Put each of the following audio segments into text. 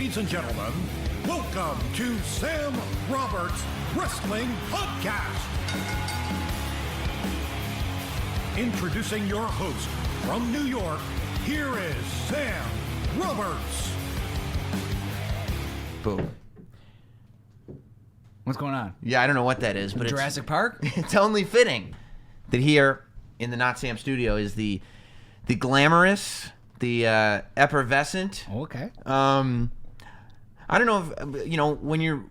Ladies and gentlemen, welcome to Sam Roberts Wrestling Podcast. Introducing your host from New York, here is Sam Roberts. Boom. What's going on? Yeah, I don't know what that is, but Jurassic Park? It's only fitting that here in the Not Sam studio is the glamorous, the effervescent. Okay. I don't know if, when you're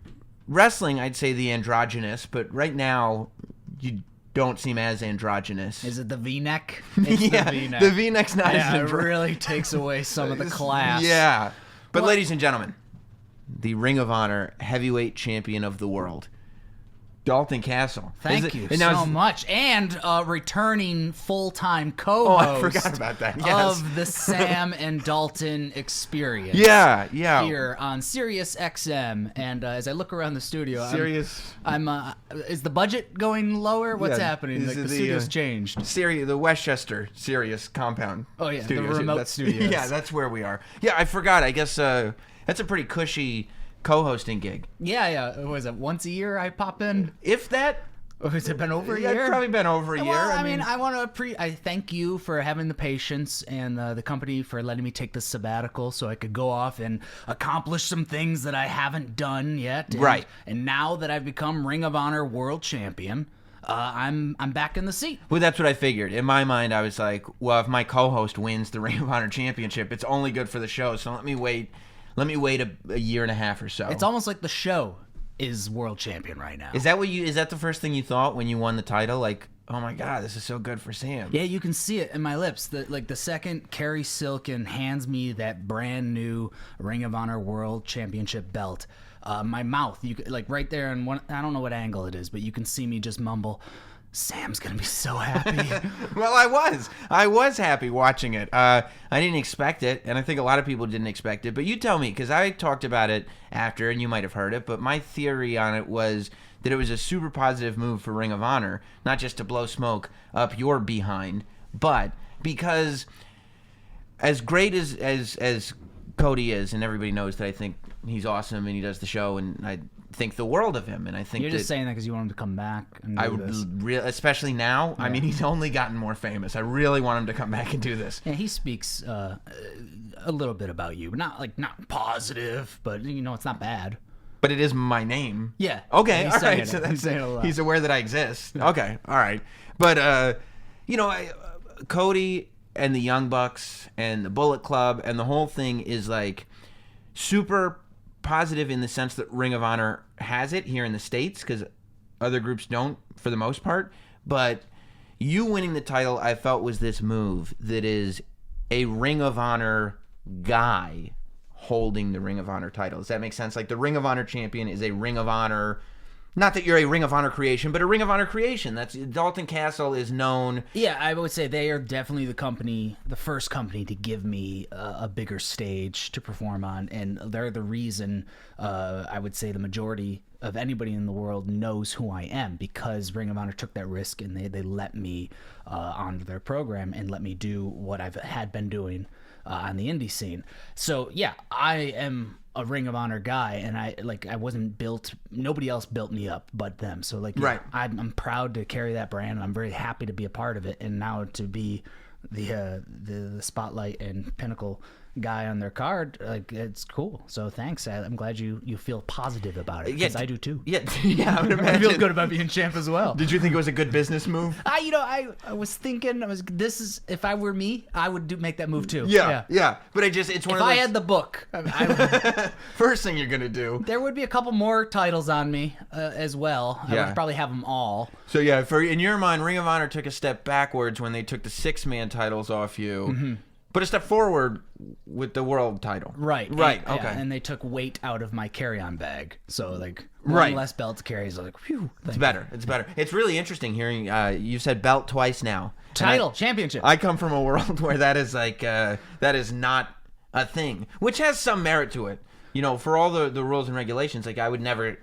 wrestling, I'd say the androgynous, but right now you don't seem as androgynous. Is it the V-neck? Yeah, the V-neck. the V-neck's not as it androgynous. really takes away some of the class. Yeah. But Well- ladies and gentlemen, the Ring of Honor heavyweight champion of the world, Dalton Castle. Thank you so much. And returning full-time co-host Oh, I forgot about that. Yes. of the Sam and Dalton experience. Yeah. Here on Sirius XM. And as I look around the studio, Serious. is the budget going lower? What's Yeah, happening? is Like it the the, studio's changed. The Westchester Sirius compound. Oh, yeah, the studios. remote studios. Yeah, that's where we are. Yeah, I forgot. I guess that's a pretty cushy co-hosting gig. Yeah. What is it, once a year I pop in? If that. Or has it been over a Yeah, year? it's probably been over a year. Well, I mean, I want to I thank you for having the patience and the company for letting me take the sabbatical so I could go off and accomplish some things that I haven't done yet. Right. And now that I've become Ring of Honor World Champion, I'm back in the seat. Well, that's what I figured. In my mind, I was like, well, if my co-host wins the Ring of Honor Championship, it's only good for the show. So let me wait a year and a half or so. It's almost like the show is world champion right now. Is that the first thing you thought when you won the title? Like, oh my God, this is so good for Sam. Yeah, you can see it in my lips. The second Carrie Silken hands me that brand new Ring of Honor World Championship belt, my mouth, you could, like right there in one, I don't know what angle it is, but you can see me just mumble, Sam's gonna be so happy. Well, I was happy watching it. I didn't expect it, and I think a lot of people didn't expect it. But you tell me, because I talked about it after, and you might have heard it. But my theory on it was that it was a super positive move for Ring of Honor, not just to blow smoke up your behind, but because as great as Cody is, and everybody knows that I think he's awesome and he does the show, and I think the world of him, and I think You're just saying that because you want him to come back and do this. Especially now. Yeah. I mean, he's only gotten more famous. I really want him to come back and do this. Yeah, he speaks a little bit about you, not positive, but it's not bad. But it is my name. Yeah. Okay. He's All saying right. it. So He's saying it a lot. he's aware that I exist. Okay. All right. But Cody and the Young Bucks and the Bullet Club and the whole thing is like super positive in the sense that Ring of Honor has it here in the States, because other groups don't for the most part. But you winning the title, I felt, was this move that is a Ring of Honor guy holding the Ring of Honor title. Does that make sense? Like, the Ring of Honor champion is a Ring of Honor, not that you're a Ring of Honor creation, but a Ring of Honor creation. That's Dalton Castle is known. Yeah, I would say they are definitely the first company to give me a bigger stage to perform on, and they're the reason I would say the majority of anybody in the world knows who I am, because Ring of Honor took that risk and they let me onto their program and let me do what I've had been doing on the indie scene. So yeah, I am a Ring of Honor guy, and I wasn't built. Nobody else built me up but them. So right. I'm proud to carry that brand, and I'm very happy to be a part of it. And now to be the spotlight and pinnacle guy on their card, like, it's cool. So thanks. I'm glad you feel positive about it, because I do too. Yeah, I would imagine. I feel good about being champ as well. Did you think it was a good business move? I was thinking, if I were me, I would make that move too. Yeah. But it's one If of those. I had the book, I would, first thing you're gonna do. there would be a couple more titles on me as well. I Yeah. would probably have them all. So yeah, in your mind, Ring of Honor took a step backwards when they took the 6-man titles off you. Mm-hmm. But a step forward with the world title. Right. Okay. And they took weight out of my carry-on bag. So, one Right. less belt to carry is like, phew. It's better. It's really interesting hearing you've said belt twice now. Title, championship. I come from a world where that is that is not a thing, which has some merit to it. For all the rules and regulations, like, I would never,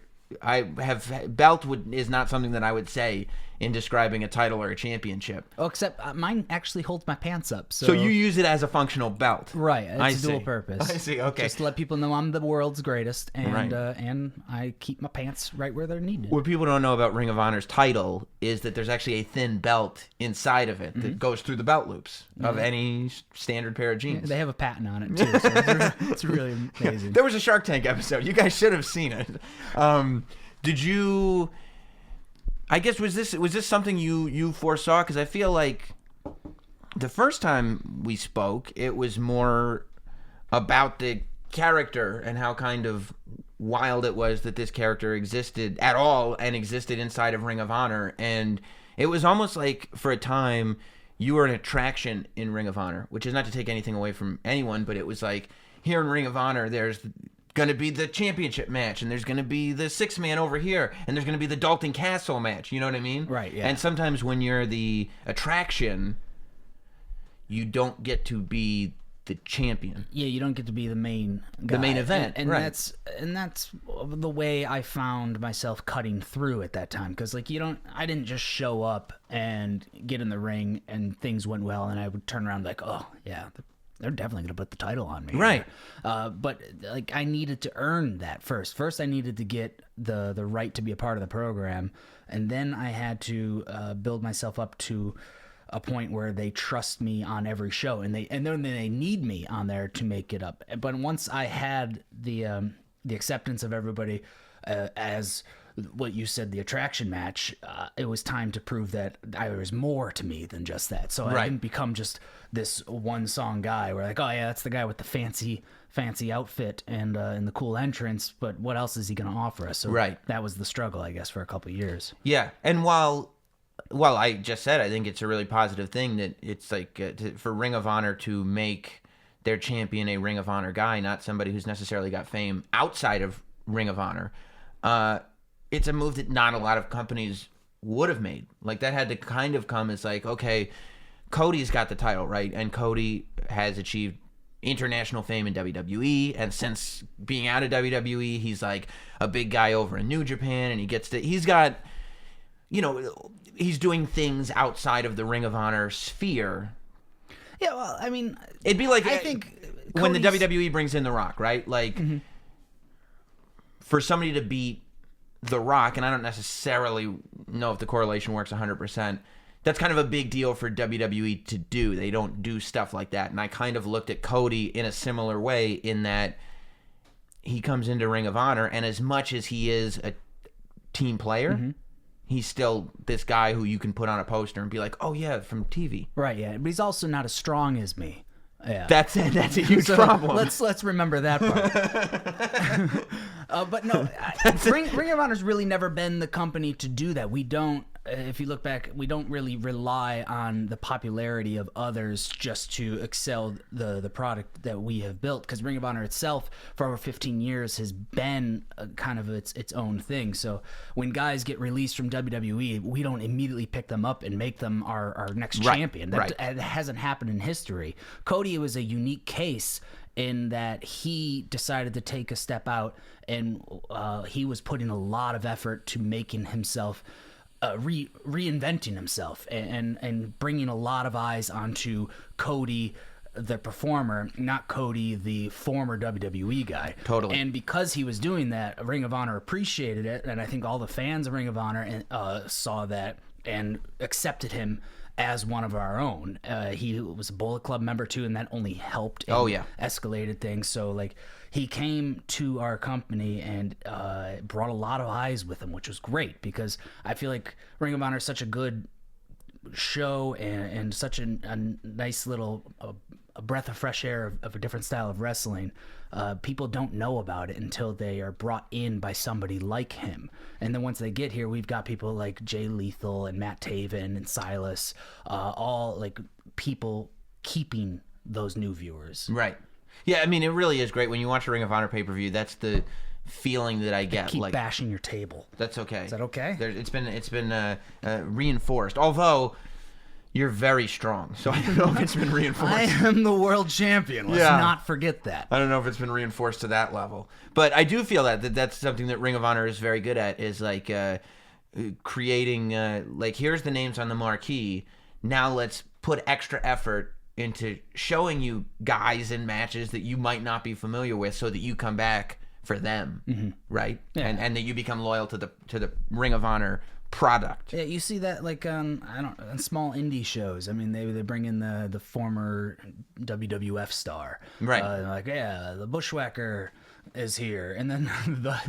belt is not something that I would say in describing a title or a championship. Oh, except mine actually holds my pants up. So you use it as a functional belt. Right. It's I dual see. purpose. I see. Okay. Just to let people know I'm the world's greatest, and Right. And I keep my pants right where they're needed. What people don't know about Ring of Honor's title is that there's actually a thin belt inside of it that goes through the belt loops of any standard pair of jeans. They have a patent on it too, so it's really amazing. There was a Shark Tank episode. You guys should have seen it. Did you? I guess was this something you foresaw? Because I feel like the first time we spoke, it was more about the character and how kind of wild it was that this character existed at all and existed inside of Ring of Honor. And it was almost like for a time you were an attraction in Ring of Honor, which is not to take anything away from anyone, but it was like here in Ring of Honor, there's going to be the championship match, and there's going to be the 6-man over here, and there's going to be the Dalton Castle match. You know what I mean? Right, yeah. And sometimes when you're the attraction, you don't get to be the champion. Yeah, you don't get to be the main guy. The main event, and right. that's the way I found myself cutting through at that time, because like I didn't just show up and get in the ring and things went well, and I would turn around like, oh yeah, they're definitely going to put the title on me. Right. But like I needed to earn that first. First, I needed to get the right to be a part of the program, and then I had to build myself up to a point where they trust me on every show, and then they need me on there to make it up. But once I had the acceptance of everybody as what you said, the attraction match, it was time to prove that there was more to me than just that. So I didn't become just this one song guy where like, oh yeah, that's the guy with the fancy outfit and the cool entrance, but what else is he going to offer us? So that was the struggle, I guess, for a couple of years. Yeah, and while I just said I think it's a really positive thing that it's like for Ring of Honor to make their champion a Ring of Honor guy, not somebody who's necessarily got fame outside of Ring of Honor. It's a move that not a lot of companies would have made. Like that had to kind of come as like, okay, Cody's got the title, right? And Cody has achieved international fame in WWE, and since being out of WWE, he's like a big guy over in New Japan, and he's got, you know, he's doing things outside of the Ring of Honor sphere. Yeah, well, I mean, it'd be like I think when the WWE brings in The Rock, right? Like for somebody to beat The Rock, and I don't necessarily know if the correlation works 100%, that's kind of a big deal for WWE to do. They don't do stuff like that. And I kind of looked at Cody in a similar way in that he comes into Ring of Honor, and as much as he is a team player, he's still this guy who you can put on a poster and be like, oh yeah, from TV. Right, yeah. But he's also not as strong as me. Yeah. That's a huge problem. Let's remember that part. But no, Ring of Honor's really never been the company to do that. We don't, if you look back, we don't really rely on the popularity of others just to excel the product that we have built, because Ring of Honor itself for over 15 years has been kind of its own thing. So when guys get released from WWE, we don't immediately pick them up and make them our next champion. That hasn't happened in history. Cody was a unique case in that he decided to take a step out, and he was putting a lot of effort to making himself reinventing himself and bringing a lot of eyes onto Cody the performer, not Cody the former WWE guy. Totally. And because he was doing that, Ring of Honor appreciated it, and I think all the fans of Ring of Honor saw that and accepted him as one of our own. He was a Bullet Club member too, and that only helped and escalated things. So like he came to our company and brought a lot of eyes with him, which was great, because I feel like Ring of Honor is such a good show and such a nice little a breath of fresh air of a different style of wrestling. People don't know about it until they are brought in by somebody like him. And then once they get here, we've got people like Jay Lethal and Matt Taven and Silas, all like people keeping those new viewers. Right. Yeah, I mean, it really is great when you watch a Ring of Honor pay-per-view. That's the feeling that I get. Keep bashing your table. That's okay. Is that okay? It's been reinforced. Although you're very strong, so I don't know if it's been reinforced. I am the world champion. Let's not forget that. I don't know if it's been reinforced to that level, but I do feel that that's something that Ring of Honor is very good at. Is like creating like, here's the names on the marquee. Now let's put extra effort into showing you guys in matches that you might not be familiar with, so that you come back for them, right? Yeah. And that you become loyal to the Ring of Honor product. Yeah, you see that like on small indie shows. I mean, they bring in the former WWF star, right? Like, yeah, the Bushwhacker is here, and then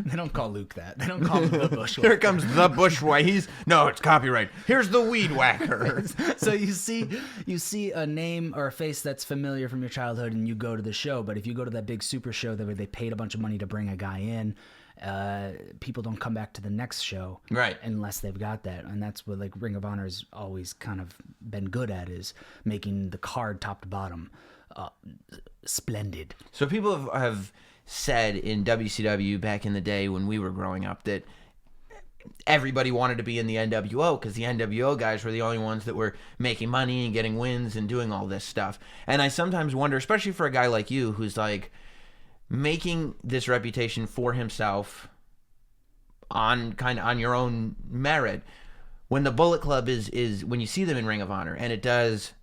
they don't call Luke that. They don't call him the Bushwhacker. Here comes the Bushwhacker. No, it's copyright. Here's the Weed Whacker. So you see a name or a face that's familiar from your childhood, and you go to the show. But if you go to that big super show where they paid a bunch of money to bring a guy in, people don't come back to the next show, right? Unless they've got that, and that's what like Ring of Honor's always kind of been good at, is making the card top to bottom splendid. So people have said in WCW back in the day when we were growing up that everybody wanted to be in the NWO because the NWO guys were the only ones that were making money and getting wins and doing all this stuff. And I sometimes wonder, especially for a guy like you who's like making this reputation for himself on your own merit, when the Bullet Club is when you see them in Ring of Honor and it does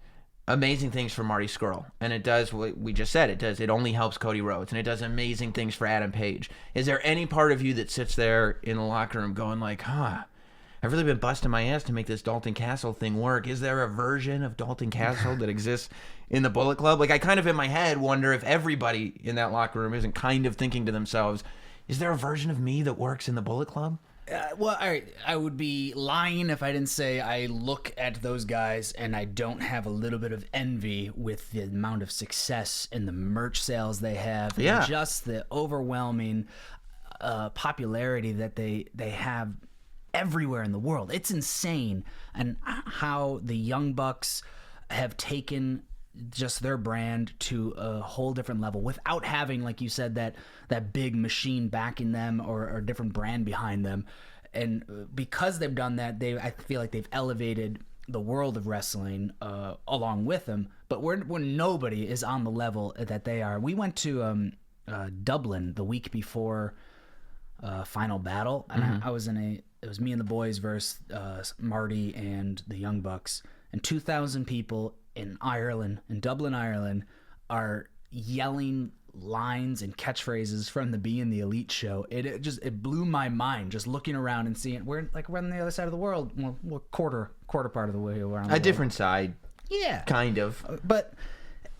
amazing things for Marty Scurll, and it does what we just said, it only helps Cody Rhodes, and it does amazing things for Adam Page. Is there any part of you that sits there in the locker room going like, I've really been busting my ass to make this Dalton Castle thing work. Is there a version of Dalton Castle that exists in the Bullet Club? Like, I kind of in my head wonder if everybody in that locker room isn't kind of thinking to themselves, is there a version of me that works in the Bullet Club? Well, all right, I would be lying if I didn't say I look at those guys and I don't have a little bit of envy with the amount of success and the merch sales they have, yeah, and just the overwhelming popularity that they have everywhere in the world. It's insane, and how the Young Bucks have taken just their brand to a whole different level without having, like you said, that big machine backing them or a different brand behind them. And because they've done that, I feel like they've elevated the world of wrestling along with them. But when nobody is on the level that they are. We went to Dublin the week before Final Battle, and I was it was me and the boys versus Marty and the Young Bucks, and 2,000 people in Dublin, Ireland, are yelling lines and catchphrases from the Being the Elite show. It blew my mind just looking around and seeing we're on the other side of the world. Well, we're quarter part of the way around. A different side. Yeah. Kind of.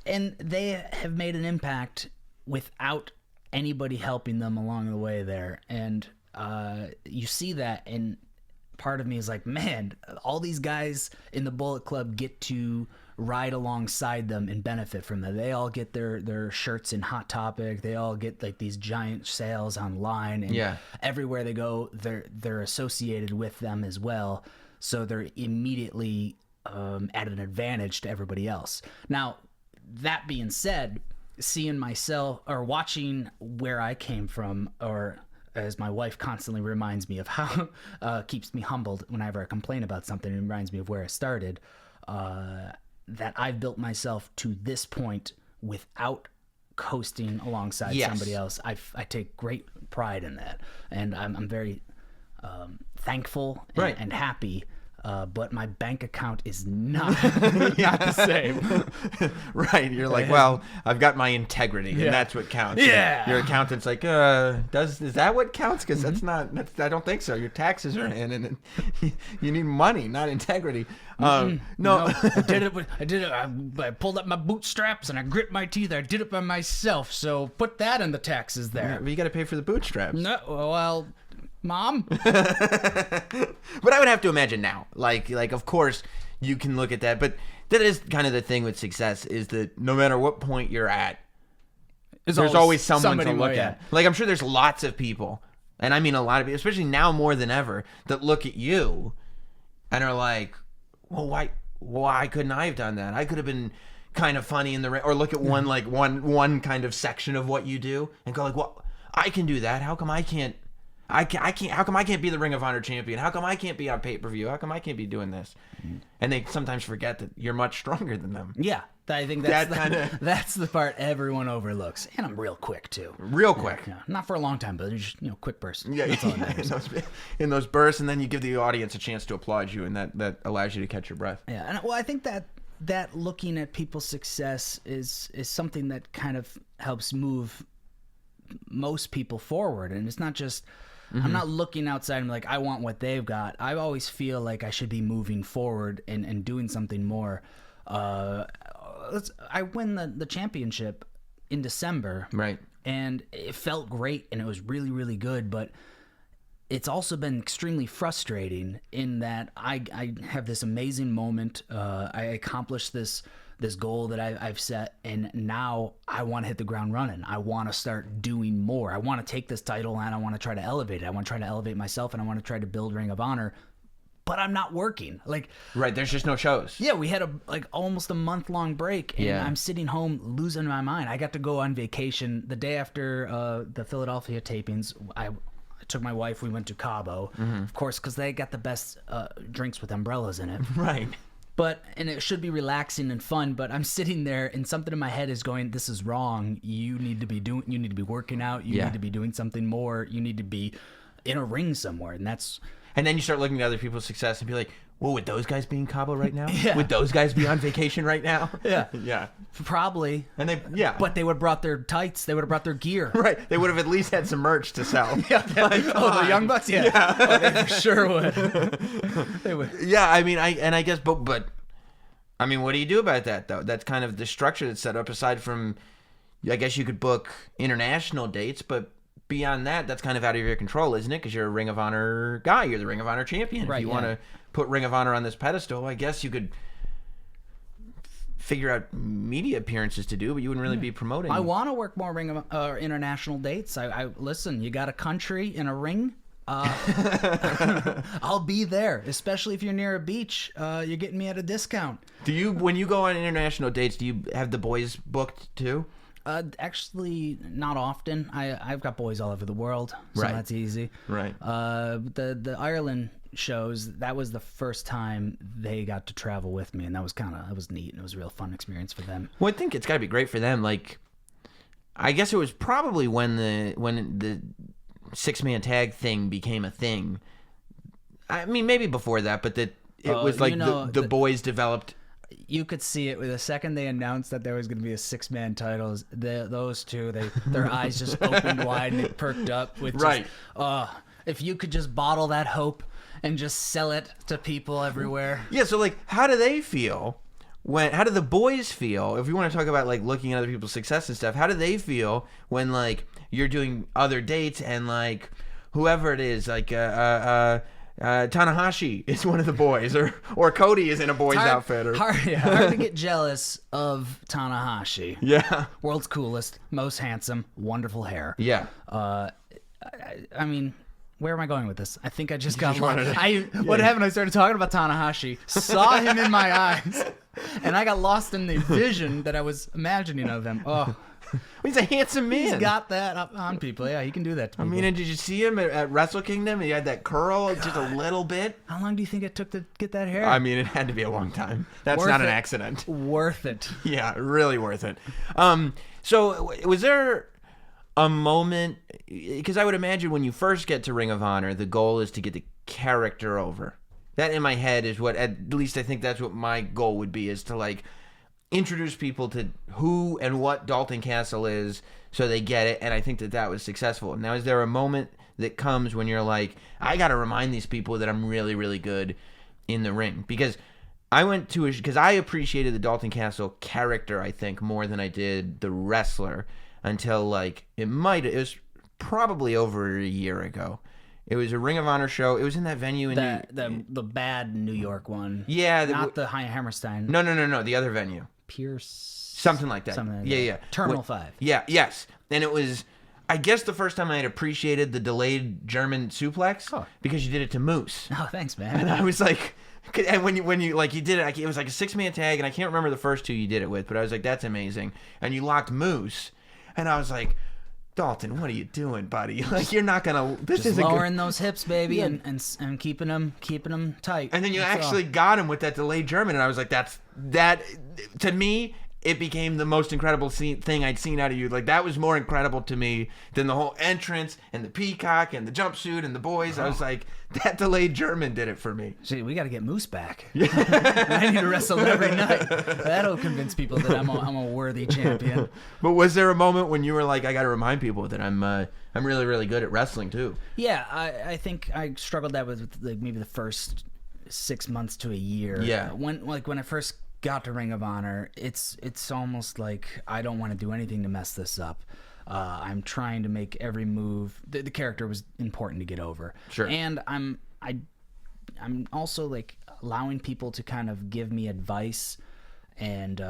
And they have made an impact without anybody helping them along the way there. And you see that, and part of me is like, man, all these guys in the Bullet Club get to ride alongside them and benefit from them. They all get their shirts in Hot Topic. They all get like these giant sales online, and everywhere they go, they're associated with them as well. So they're immediately at an advantage to everybody else. Now, that being said, seeing myself or watching where I came from, or as my wife constantly reminds me of how keeps me humbled whenever I complain about something, and reminds me of where I started, that I've built myself to this point without coasting alongside somebody else. I take great pride in that, and I'm very thankful and happy. But my bank account is not the same. Right. You're like, well, I've got my integrity, and that's what counts. Yeah. Your accountant's like, is that what counts? Because I don't think so. Your taxes are in, and you need money, not integrity. No, I did it. I pulled up my bootstraps and I grit my teeth. I did it by myself. So put that in the taxes there. Yeah, but you got to pay for the bootstraps. No, well, Mom. But I would have to imagine now, like of course you can look at that, but that is kind of the thing with success, is that no matter what point you're at, there's always someone to look at. Like, I'm sure there's lots of people, and I mean a lot of people, especially now more than ever, that look at you and are like, well, why couldn't I have done that? I could have been kind of funny in the ring, or look at one kind of section of what you do and go like, well, I can do that. How come I can't I can't. How come I can't be the Ring of Honor champion? How come I can't be on pay-per-view? How come I can't be doing this? And they sometimes forget that you're much stronger than them. Yeah, I think that's the part everyone overlooks. And I'm real quick too. Real quick. Yeah, not for a long time, but just quick bursts. Yeah, that's all that matters. in those bursts, and then you give the audience a chance to applaud you, and that allows you to catch your breath. Yeah, and I think that looking at people's success is something that kind of helps move most people forward, and it's not just. I'm not looking outside and like, I want what they've got. I always feel like I should be moving forward and doing something more. I win the championship in December. Right. And it felt great and it was really, really good. But it's also been extremely frustrating in that I have this amazing moment. I accomplished this goal that I've set, and now I want to hit the ground running. I want to start doing more. I want to take this title and I want to try to elevate it. I want to try to elevate myself, and I want to try to build Ring of Honor. But I'm not working. Right, there's just no shows. Yeah, we had almost a month-long break, and I'm sitting home losing my mind. I got to go on vacation the day after the Philadelphia tapings. I took my wife. We went to Cabo, of course, because they got the best drinks with umbrellas in it. Right. And it should be relaxing and fun, but I'm sitting there and something in my head is going, this is wrong. You need to be working out. You need to be doing something more. You need to be in a ring somewhere. And then you start looking at other people's success and be like, well, would those guys be in Cabo right now? Yeah. Would those guys be on vacation right now? Yeah. Yeah. Probably. And But they would have brought their tights. They would have brought their gear. Right. They would have at least had some merch to sell. The Young Bucks? Yeah. Oh, they for sure would. They would. Yeah, I mean, I guess, but I mean, what do you do about that, though? That's kind of the structure that's set up, aside from, I guess you could book international dates, but beyond that, that's kind of out of your control, isn't it? Because you're a Ring of Honor guy. You're the Ring of Honor champion. Right, if you want to put Ring of Honor on this pedestal, I guess you could figure out media appearances to do, but you wouldn't really be promoting. I want to work more Ring of international dates. I listen, you got a country in a ring? I'll be there, especially if you're near a beach. You're getting me at a discount. When you go on international dates, do you have the boys booked too? Actually, not often. I've got boys all over the world, so that's easy. Right. The Ireland shows, that was the first time they got to travel with me, and that was neat, and it was a real fun experience for them. Well, I think it's got to be great for them. Like, I guess it was probably when the 6-man tag thing became a thing. I mean, maybe before that, but it was like the boys developed. You could see it with the second they announced that there was going to be a 6-man titles. Those two, their eyes just opened wide and it perked up with right. If you could just bottle that hope and just sell it to people everywhere. Yeah. So how do they feel? How do the boys feel? If you want to talk about looking at other people's success and stuff, how do they feel when you're doing other dates and whoever it is, Tanahashi is one of the boys, or Cody is in a boy's outfit. Hard to get jealous of Tanahashi. Yeah. World's coolest, most handsome, wonderful hair. Yeah. I mean, where am I going with this? I think I just got lost. What happened? I started talking about Tanahashi, saw him in my eyes, and I got lost in the vision that I was imagining of him. Oh. He's a handsome man. He's got that up on people. Yeah, he can do that to people. I mean, and did you see him at Wrestle Kingdom? He had that curl just a little bit. How long do you think it took to get that hair? I mean, it had to be a long time. That's not an accident. Worth it. Yeah, really worth it. So was there a moment, because I would imagine when you first get to Ring of Honor, the goal is to get the character over. That in my head is what, at least I think that's what my goal would be, is to introduce people to who and what Dalton Castle is so they get it, and I think that was successful. Now, is there a moment that comes when you're like, I got to remind these people that I'm really, really good in the ring? Because because I appreciated the Dalton Castle character, I think, more than I did the wrestler until it was probably over a year ago. It was a Ring of Honor show. It was in that venue in the bad New York one. Yeah, not the Hammerstein. No, the other venue. Pierce. Something like that. Yeah. Terminal 5. Yeah, yes. And it was, I guess, the first time I had appreciated the delayed German suplex because you did it to Moose. Oh, thanks, man. And I was like, and when you did it, it was like a 6-man tag, and I can't remember the first two you did it with, but I was like, that's amazing. And you locked Moose, and I was like, Dalton, what are you doing, buddy? Like, you're not gonna. This Just is lowering those hips, baby, and keeping them tight. And then you That's actually got him with that delayed German, and I was like, that to me. It became the most incredible thing I'd seen out of you. Like, that was more incredible to me than the whole entrance and the peacock and the jumpsuit and the boys. I was like, that delayed German did it for me. See, we got to get Moose back. I need to wrestle every night. That'll convince people that I'm a worthy champion. But was there a moment when you were like, I got to remind people that I'm really, really good at wrestling too? Yeah, I think I struggled that with like maybe the first 6 months to a year. Yeah. When I first got to Ring of Honor, it's almost like I don't want to do anything to mess this up. I'm trying to make every move. The character was important to get over. Sure. And I'm also like allowing people to kind of give me advice and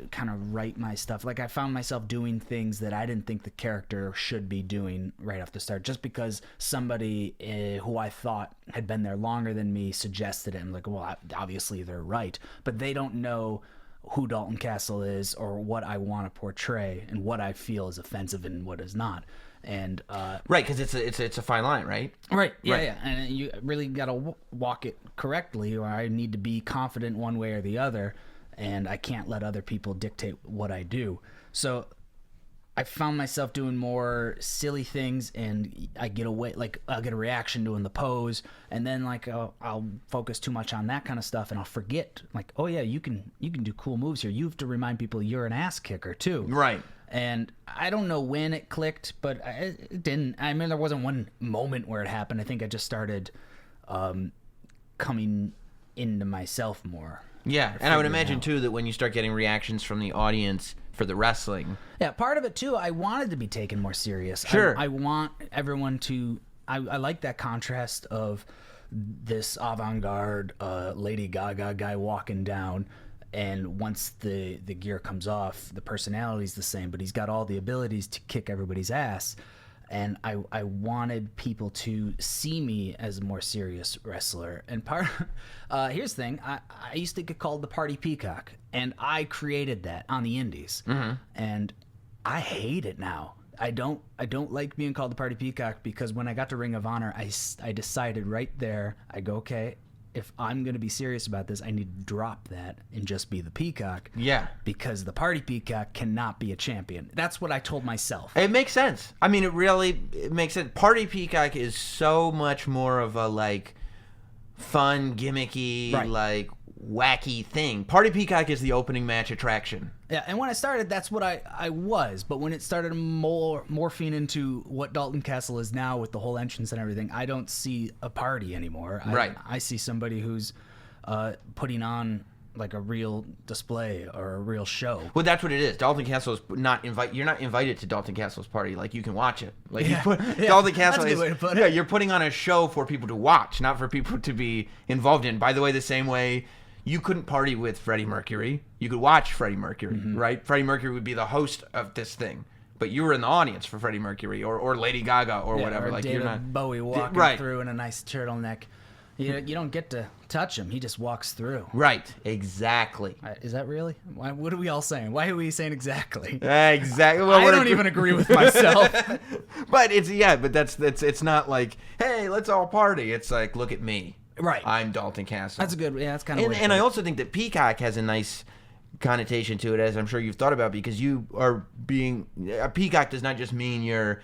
kind of write my stuff. Like, I found myself doing things that I didn't think the character should be doing right off the start, just because somebody who I thought had been there longer than me suggested it. I'm like, well, obviously they're right, but they don't know who Dalton Castle is or what I want to portray and what I feel is offensive and what is not. And right, because it's a fine line, right? Right. Yeah. And you really got to walk it correctly, or I need to be confident one way or the other. And I can't let other people dictate what I do. So I found myself doing more silly things, and I get away, like I'll get a reaction doing the pose, and then like I'll focus too much on that kind of stuff, and I'll forget, like, oh yeah, you can do cool moves here. You have to remind people you're an ass kicker too. Right. And I don't know when it clicked, but it didn't. I mean, there wasn't one moment where it happened. I think I just started coming into myself more. Yeah, and I would imagine, too, that when you start getting reactions from the audience for the wrestling... Yeah, part of it, too, I wanted to be taken more serious. Sure. I want everyone to... I like that contrast of this avant-garde Lady Gaga guy walking down, and once the gear comes off, the personality's the same, but he's got all the abilities to kick everybody's ass. And I wanted people to see me as a more serious wrestler. And here's the thing. I used to get called the Party Peacock, and I created that on the indies. Mm-hmm. And I hate it now. I don't like being called the Party Peacock, because when I got to Ring of Honor, I decided right there, I go, okay, if I'm going to be serious about this, I need to drop that and just be the Peacock. Yeah. Because the Party Peacock cannot be a champion. That's what I told myself. It makes sense. I mean, it makes sense. Party Peacock is so much more of a, like, fun, gimmicky, right, like, wacky thing. Party Peacock is the opening match attraction. Yeah, and when I started, that's what I was. But when it started morphing into what Dalton Castle is now with the whole entrance and everything, I don't see a party anymore. Right. I see somebody who's putting on like a real display or a real show. Well, that's what it is. Dalton Castle is you're not invited to Dalton Castle's party. Like, you can watch it. Like, Dalton Castle that's a good way to put it. You're putting on a show for people to watch, not for people to be involved in. By the way, the same way you couldn't party with Freddie Mercury. You could watch Freddie Mercury, mm-hmm, right? Freddie Mercury would be the host of this thing, but you were in the audience for Freddie Mercury or Lady Gaga or whatever. Or like, David you're not Bowie walking through in a nice turtleneck. You don't get to touch him. He just walks through. Right. Exactly. Is that really? What are we all saying? Why are we saying exactly? Exactly. Well, I don't even agree with myself. But it's not like, hey, let's all party. It's like, look at me. Right. I'm Dalton Castle. That's a good. Yeah, that's kind of. And I also think that Peacock has a nice connotation to it, as I'm sure you've thought about, because you are being a peacock does not just mean you're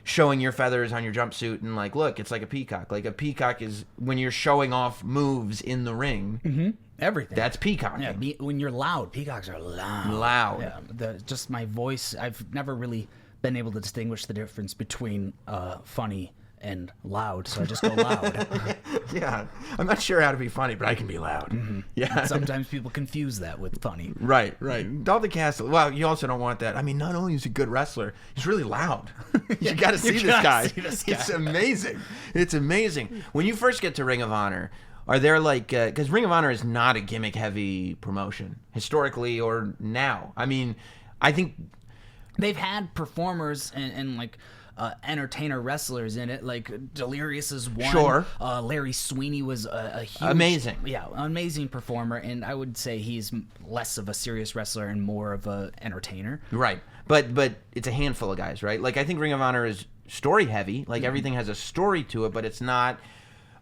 showing your feathers on your jumpsuit and like, look, it's like a peacock. Like, a peacock is when you're showing off moves in the ring. Mm-hmm. Everything. That's peacocking. Yeah, when you're loud, peacocks are loud. Loud. Yeah, just my voice. I've never really been able to distinguish the difference between funny and loud, so I just go loud. Yeah, I'm not sure how to be funny, but I can be loud. Mm-hmm. Yeah. And sometimes people confuse that with funny. Right. Dalton Castle. Well, you also don't want that. I mean, not only is he a good wrestler, he's really loud. You got to see this guy. It's amazing. It's amazing. When you first get to Ring of Honor, are there like, because Ring of Honor is not a gimmick-heavy promotion historically or now. I mean, I think they've had performers and like entertainer wrestlers in it. Like Delirious is one. Sure. Larry Sweeney was a huge, amazing performer, and I would say he's less of a serious wrestler and more of a entertainer. Right. But it's a handful of guys, right? Like, I think Ring of Honor is story heavy. Like, everything has a story to it, but it's not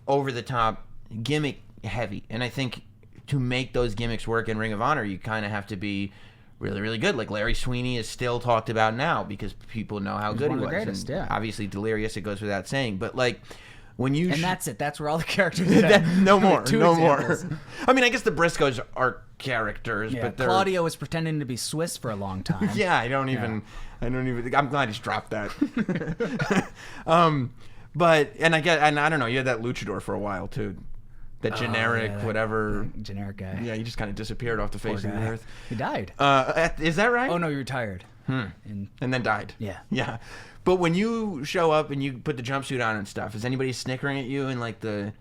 over the top gimmick heavy. And I think to make those gimmicks work in Ring of Honor, you kind of have to be really, really good. Like, Larry Sweeney is still talked about now because people know how good he was. One of the greatest, and yeah. Obviously, Delirious, it goes without saying. But, like, when you... And that's it. That's where all the characters are. No more. Two No examples. more. I mean, I guess the Briscoes are characters, Yeah, but they're... Claudio was pretending to be Swiss for a long time. Yeah, I don't even... I'm glad he's dropped that. But, and I don't know, you had that luchador for a while, too. That generic, whatever. Generic guy. Yeah, he just kind of disappeared off the face of the earth. He died. Is that right? Oh, no, he retired. And then died. Yeah. Yeah. But when you show up and you put the jumpsuit on and stuff, is anybody snickering at you in, like, the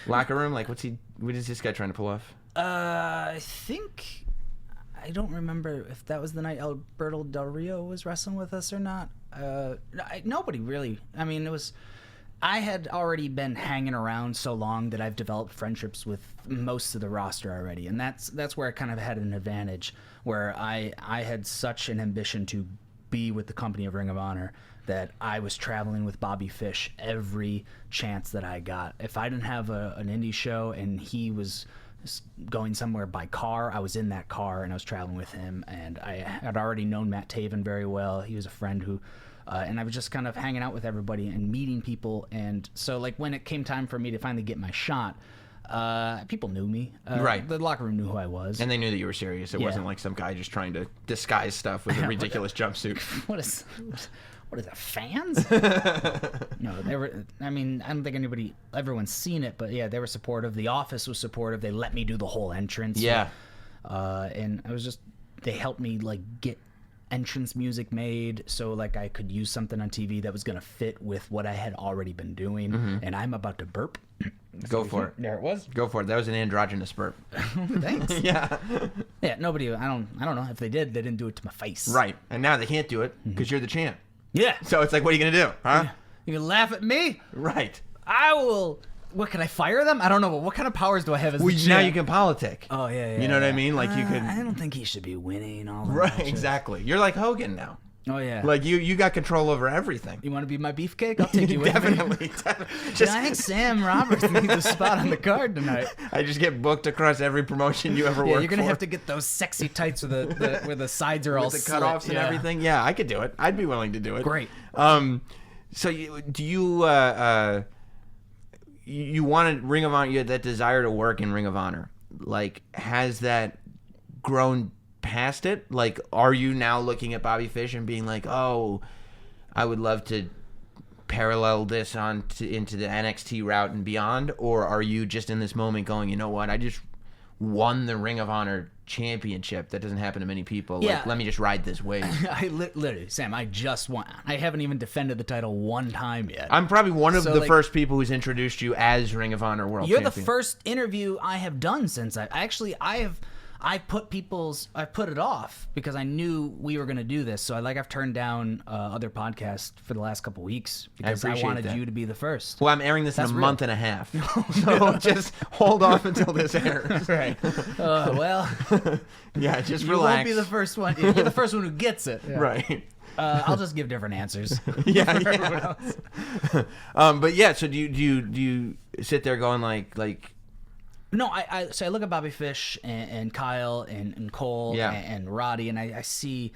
locker room? Like, what is this guy trying to pull off? I think... I don't remember if that was the night Alberto Del Rio was wrestling with us or not. Nobody really. I mean, it was... I had already been hanging around so long that I've developed friendships with most of the roster already, and that's where I kind of had an advantage, where I had such an ambition to be with the company of Ring of Honor that I was traveling with Bobby Fish every chance that I got. If I didn't have an indie show and he was going somewhere by car, I was in that car and I was traveling with him, and I had already known Matt Taven very well. He was a friend who... and I was just kind of hanging out with everybody and meeting people. And so, like, when it came time for me to finally get my shot, people knew me. Right. The locker room knew who I was. And they knew that you were serious. It wasn't like some guy just trying to disguise stuff with a ridiculous jumpsuit. What is that, fans? No, they were... I mean, I don't think everyone's seen it, but yeah, they were supportive. The office was supportive. They let me do the whole entrance. Yeah. And I was just... They helped me, like, get entrance music made so like I could use something on TV that was going to fit with what I had already been doing. And I'm about to burp. Go for it. There it was. Go for it. That was an androgynous burp. Thanks. Yeah. Yeah, nobody... I don't know if they did. They didn't do it to my face. Right. And now they can't do it because you're the champ. Yeah. So it's like, what are you going to do? Huh? You can laugh at me? Right. I will... What, can I fire them? I don't know, but what kind of powers do I have as the champ? Now you can politic. Oh, yeah. You know what I mean? Like, you could... I don't think he should be winning all the Right, matches. Exactly. You're like Hogan now. Oh, yeah. Like, you got control over everything. You want to be my beefcake? I'll take you with me. Definitely. Just... I think Sam Roberts needs a spot on the card tonight. I just get booked across every promotion you ever worked for. You're going to have to get those sexy tights where the sides are all with the cutoffs and everything. Yeah, I could do it. I'd be willing to do it. Great. So do you wanted Ring of Honor, you had that desire to work in Ring of Honor. Like, has that grown past it? Like, are you now looking at Bobby Fish and being like, oh, I would love to parallel this into the NXT route and beyond? Or are you just in this moment going, you know what, I just won the Ring of Honor championship. That doesn't happen to many people. Yeah. Like, let me just ride this wave. I literally, Sam, I just won. I haven't even defended the title one time yet. I'm probably one of the first people who's introduced you as Ring of Honor World Champion. You're the first interview I have done since I put it off because I knew we were going to do this. So I've turned down other podcasts for the last couple weeks because I wanted you to be the first. Well, I'm airing this in a month and a half. So just hold off until this airs. Right. Well. Yeah, just you relax. You won't be the first one. You're the first one who gets it. Yeah. Right. I'll just give different answers. Yeah. But yeah, so do you sit there going like No, I look at Bobby Fish and Kyle and Cole and Roddy, and I see,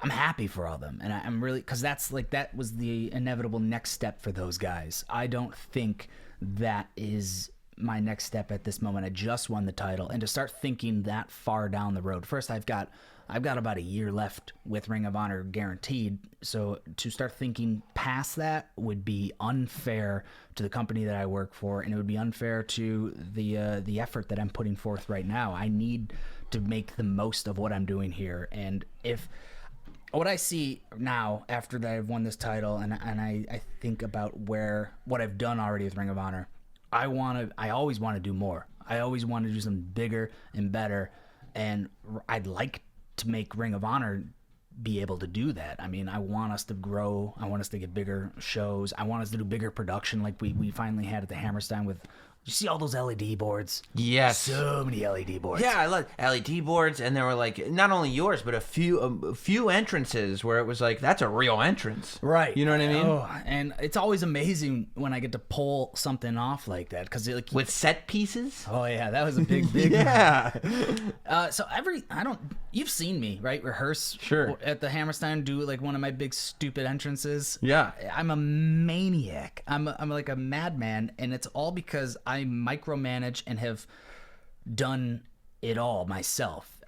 I'm happy for all of them, and I'm really, because that was the inevitable next step for those guys. I don't think that is my next step at this moment. I just won the title, and to start thinking that far down the road, first I've got about a year left with Ring of Honor guaranteed, so to start thinking past that would be unfair to the company that I work for, and it would be unfair to the effort that I'm putting forth right now. I need to make the most of what I'm doing here, and if what I see now after that I've won this title, and I think about what I've done already with Ring of Honor, I always want to do more. I always want to do something bigger and better, and I'd like to make Ring of Honor be able to do that. I mean, I want us to grow. I want us to get bigger shows. I want us to do bigger production like we finally had at the Hammerstein with. You see all those LED boards? Yes. So many LED boards. Yeah, I love LED boards, and there were like not only yours, but a few entrances where it was like that's a real entrance, Right. You know what I mean? Oh, and it's always amazing when I get to pull something off like that because like With set pieces. oh yeah, that was a big Yeah. So you've seen me right rehearse Sure. at the Hammerstein do like one of my big stupid entrances. Yeah. I'm a maniac. I'm like a madman, and it's all because I micromanage and have done it all myself.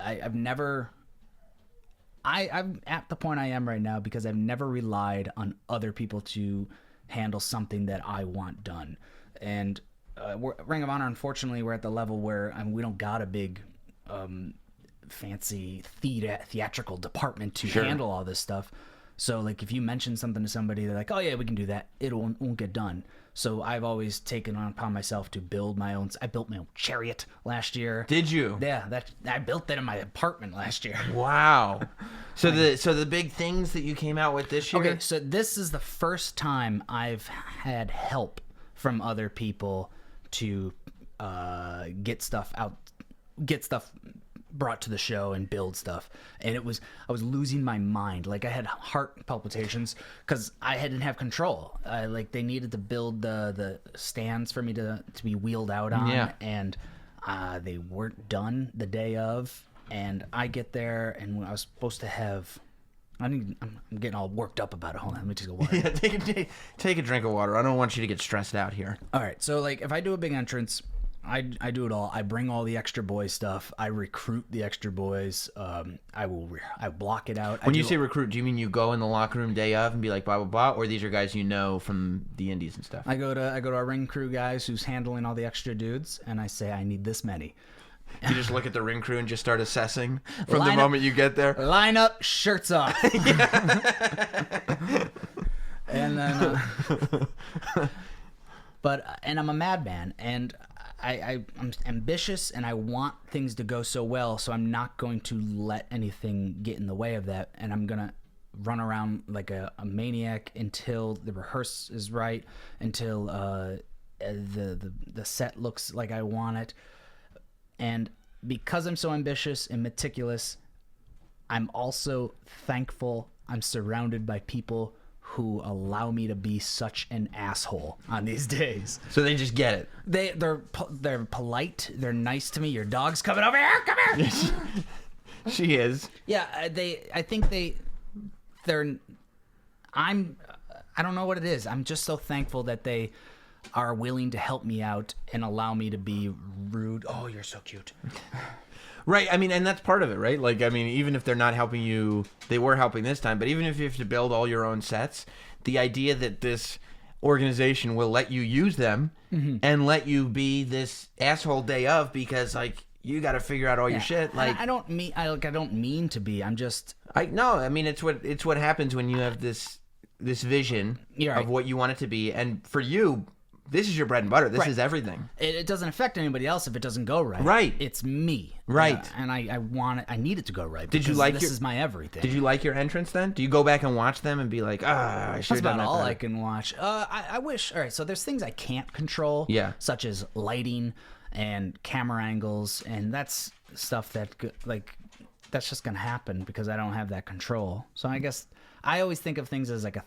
I'm at the point I am right now because I've never relied on other people to handle something that I want done. And Ring of Honor, unfortunately, we're at the level where we don't got a big fancy theatrical department to handle all this stuff. So like if you mention something to somebody, they're like, oh yeah, we can do that. It won't get done. So I've always taken upon myself to build my own. I built my own chariot last year. Did you? Yeah, I built that in my apartment last year. Wow. So the big things that you came out with this year. Okay, so this is the first time I've had help from other people to get stuff brought to the show and build stuff, and I was losing my mind. Like I had heart palpitations because I didn't have control. Like they needed to build the stands for me to be wheeled out on, and they weren't done the day of. And I get there, and when I was supposed to have, I'm getting all worked up about it. Hold on, let me just go water. Yeah, take a drink of water. I don't want you to get stressed out here. All right, so like if I do a big entrance, I do it all. I bring all the extra boys stuff. I recruit the extra boys. I block it out. When you say recruit, do you mean you go in the locker room day of and be like blah blah blah, or these are guys you know from the indies and stuff? I go to our ring crew guys who's handling all the extra dudes, and I say I need this many. You just look at the ring crew and just start assessing from Line the up- moment you get there. Line up, shirts off. And then, and I'm a madman, and I'm ambitious, and I want things to go so well, so I'm not going to let anything get in the way of that, and I'm gonna run around like a maniac until the rehearse is right, until the set looks like I want it. And because I'm so ambitious and meticulous, I'm also thankful I'm surrounded by people who allow me to be such an asshole on these days. So they just get it. They're polite. They're nice to me. Your dog's coming over here. Come here. She is. Yeah, I don't know what it is. I'm just so thankful that they are willing to help me out and allow me to be rude. Oh, you're so cute. Right, I mean, and that's part of it, right? Like, I mean, even if they're not helping you, they were helping this time, but even if you have to build all your own sets, the idea that this organization will let you use them and let you be this asshole day of because, like, you got to figure out all your shit. Like, I don't mean to be. I'm just. I mean, it's what happens when you have this vision of what you want it to be, and for you, this is your bread and butter. This is everything. It doesn't affect anybody else if it doesn't go right. Right. It's me. Right. And I want it. I need it to go right. Did you like this is my everything. Did you like your entrance then? Do you go back and watch them and be like, I should have done that? That's about all better. I can watch. I wish. All right. So there's things I can't control. Yeah. Such as lighting and camera angles, and that's stuff that that's just gonna happen because I don't have that control. So I guess I always think of things as like a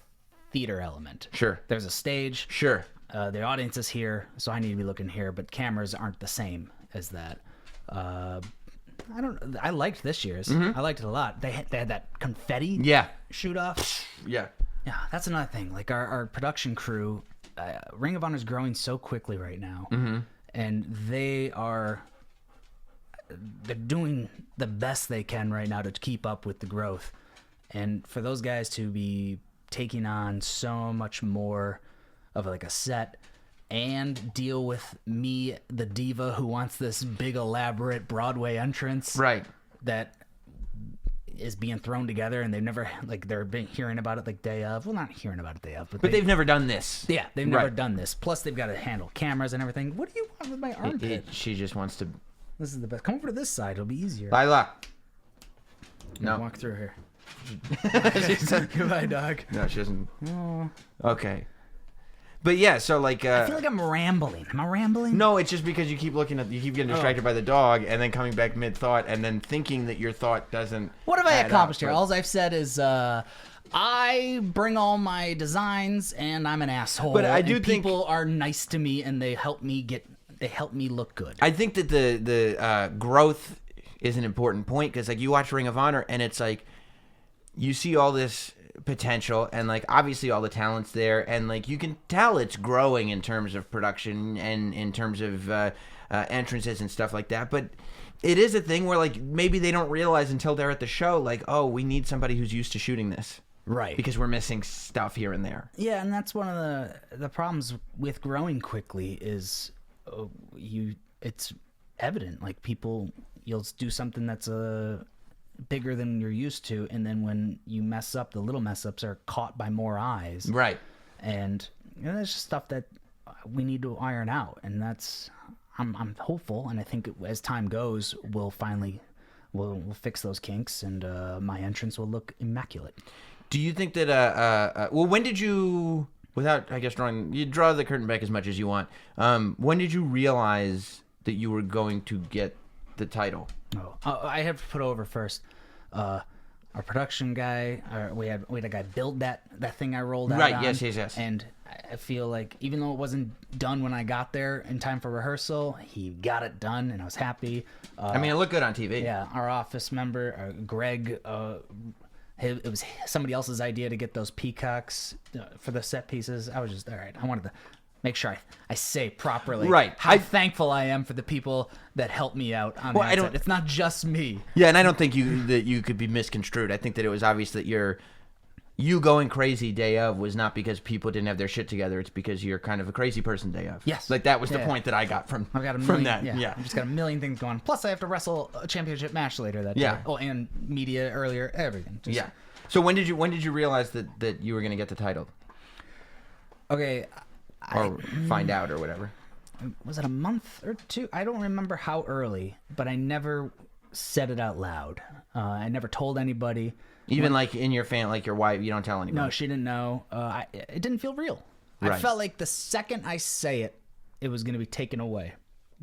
theater element. Sure. There's a stage. Sure. The audience is here, so I need to be looking here, but cameras aren't the same as that. I liked this year's. I liked it a lot. They had that confetti shoot off. Yeah. Yeah, that's another thing. Like our production crew, Ring of Honor is growing so quickly right now, and they're doing the best they can right now to keep up with the growth. And for those guys to be taking on so much more of like a set and deal with me, the diva who wants this big elaborate Broadway entrance, Right. that is being thrown together, and they've never they've been hearing about it like day of. Well, not hearing about it day of, But they've never done this. yeah, they've never done this. Plus, they've got to handle cameras and everything. What do you want with my armpit? She just wants to. This is the best. Come over to this side. It'll be easier. Lila. No. Walk through here. Goodbye, dog. No, she doesn't. Okay. But yeah, so like I feel like I'm rambling. Am I rambling? no, it's just because you keep getting distracted by the dog, and then coming back mid thought, and then thinking that your thought doesn't. What have I add accomplished up, here? but- All I've said is I bring all my designs, and I'm an asshole. But I do and think- people are nice to me, and they help me look good. I think that the growth is an important point because like you watch Ring of Honor, and it's like you see all this potential and like obviously all the talent's there, and like you can tell it's growing in terms of production and in terms of entrances and stuff like that. But it is a thing where like maybe they don't realize until they're at the show, like, oh, we need somebody who's used to shooting this, Right. because we're missing stuff here and there. Yeah, and that's one of the problems with growing quickly is it's evident. Like you'll do something that's bigger than you're used to, and then when you mess up, the little mess ups are caught by more eyes. Right. And that's just stuff that we need to iron out, and that's I'm hopeful, and I think as time goes, we'll fix those kinks, and my entrance will look immaculate. Do you think that well, when did you, without I guess you draw the curtain back as much as you want, when did you realize that you were going to get the title? I have to put over first. Our production guy, we had a guy build that thing I rolled out Right, on, yes. And I feel like even though it wasn't done when I got there in time for rehearsal, he got it done, and I was happy. I mean, it looked good on TV. Yeah, our office member, Greg, it was somebody else's idea to get those peacocks for the set pieces. I was just, all right, I wanted to make sure I say properly Right. how thankful I am for the people that helped me out on that set. It's not just me. Yeah, and I don't think that you could be misconstrued. I think that it was obvious that you going crazy day of was not because people didn't have their shit together. It's because you're kind of a crazy person day of. Yes. Like that was the Yeah. point that I got from I've got a million, that. Yeah. I've just got a million things going. Plus, I have to wrestle a championship match later that Yeah. day. Oh, and media earlier, everything. Just, Yeah. So when did you realize that you were going to get the title? Okay. Or find out or whatever? Was it a month or two? I don't remember how early, but I never said it out loud. I never told anybody. Even like in your like your wife, you don't tell anybody. No, she didn't know. It didn't feel real. I Right. felt like the second I say it, it was going to be taken away,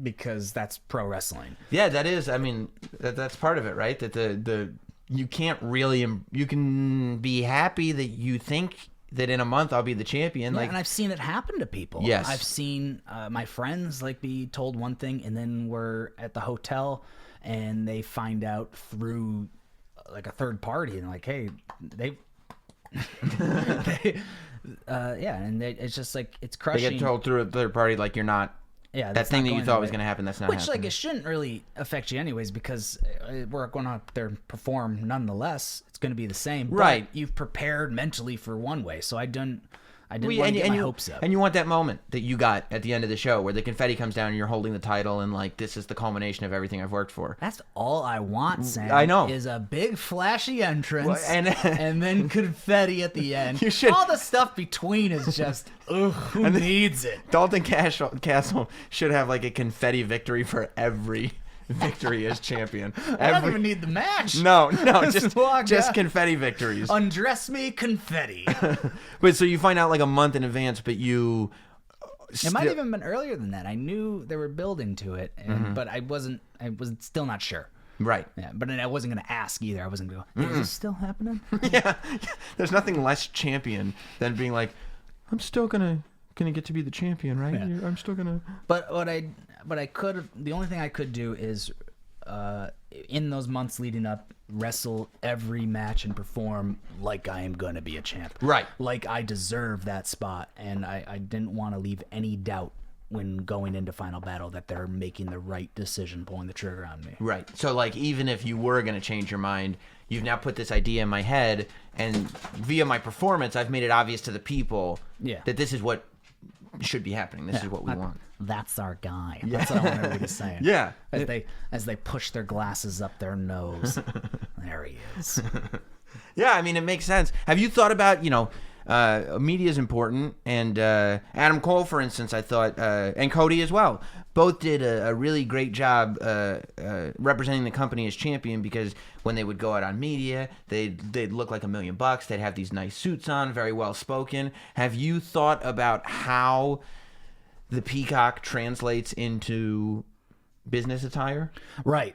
because that's pro wrestling. Yeah, that is. I mean, that's part of it, right? That you can't really. You can be happy that you think that in a month I'll be the champion. Yeah, Like, and I've seen it happen to people. Yes. I've seen my friends be told one thing, and then we're at the hotel, and they find out through like a third party, and like, hey, it's just like it's they crushing. get told through a third party, like you're not. Yeah, That that's thing not that you going thought the was way- going to happen, that's not Which, happening. like, it shouldn't really affect you anyways, because we're going up there and perform nonetheless. It's going to be the same. Right. But you've prepared mentally for one way, so I didn't Well, want to get my hopes up. And you want that moment that you got at the end of the show where the confetti comes down and you're holding the title and like, this is the culmination of everything I've worked for. That's all I want, Sam. I know. Is a big flashy entrance Well, and- then confetti at the end. You should- All the stuff between is just, ugh, who needs it? Dalton Castle should have like a confetti victory for every victory as champion. I don't even need the match. No, walk just out. confetti victories. Undress me, confetti. But so you find out like a month in advance, but you. It might have even been earlier than that. I knew they were building to it, but I was still not sure. Right. Yeah, but I wasn't going to ask either. I wasn't going to go, is this still happening? Yeah. There's nothing less champion than being like, I'm still gonna get to be the champion, right? Yeah. I'm still gonna. But the only thing I could do is, in those months leading up, wrestle every match and perform like I am going to be a champ. Right. Like I deserve that spot, and I didn't want to leave any doubt when going into Final Battle that they're making the right decision pulling the trigger on me. Right. So like, even if you were gonna change your mind, you've now put this idea in my head, and via my performance, I've made it obvious to the people that this is what should be happening. This is what we want. That's our guy. That's what I want everybody saying. Yeah. As they push their glasses up their nose. There he is. Yeah, I mean, it makes sense. Have you thought about, Media is important, and Adam Cole, for instance, I thought, and Cody as well, both did a really great job representing the company as champion, because when they would go out on media, they'd look like $1 million. They'd have these nice suits on, very well spoken. Have you thought about how the peacock translates into business attire? Right.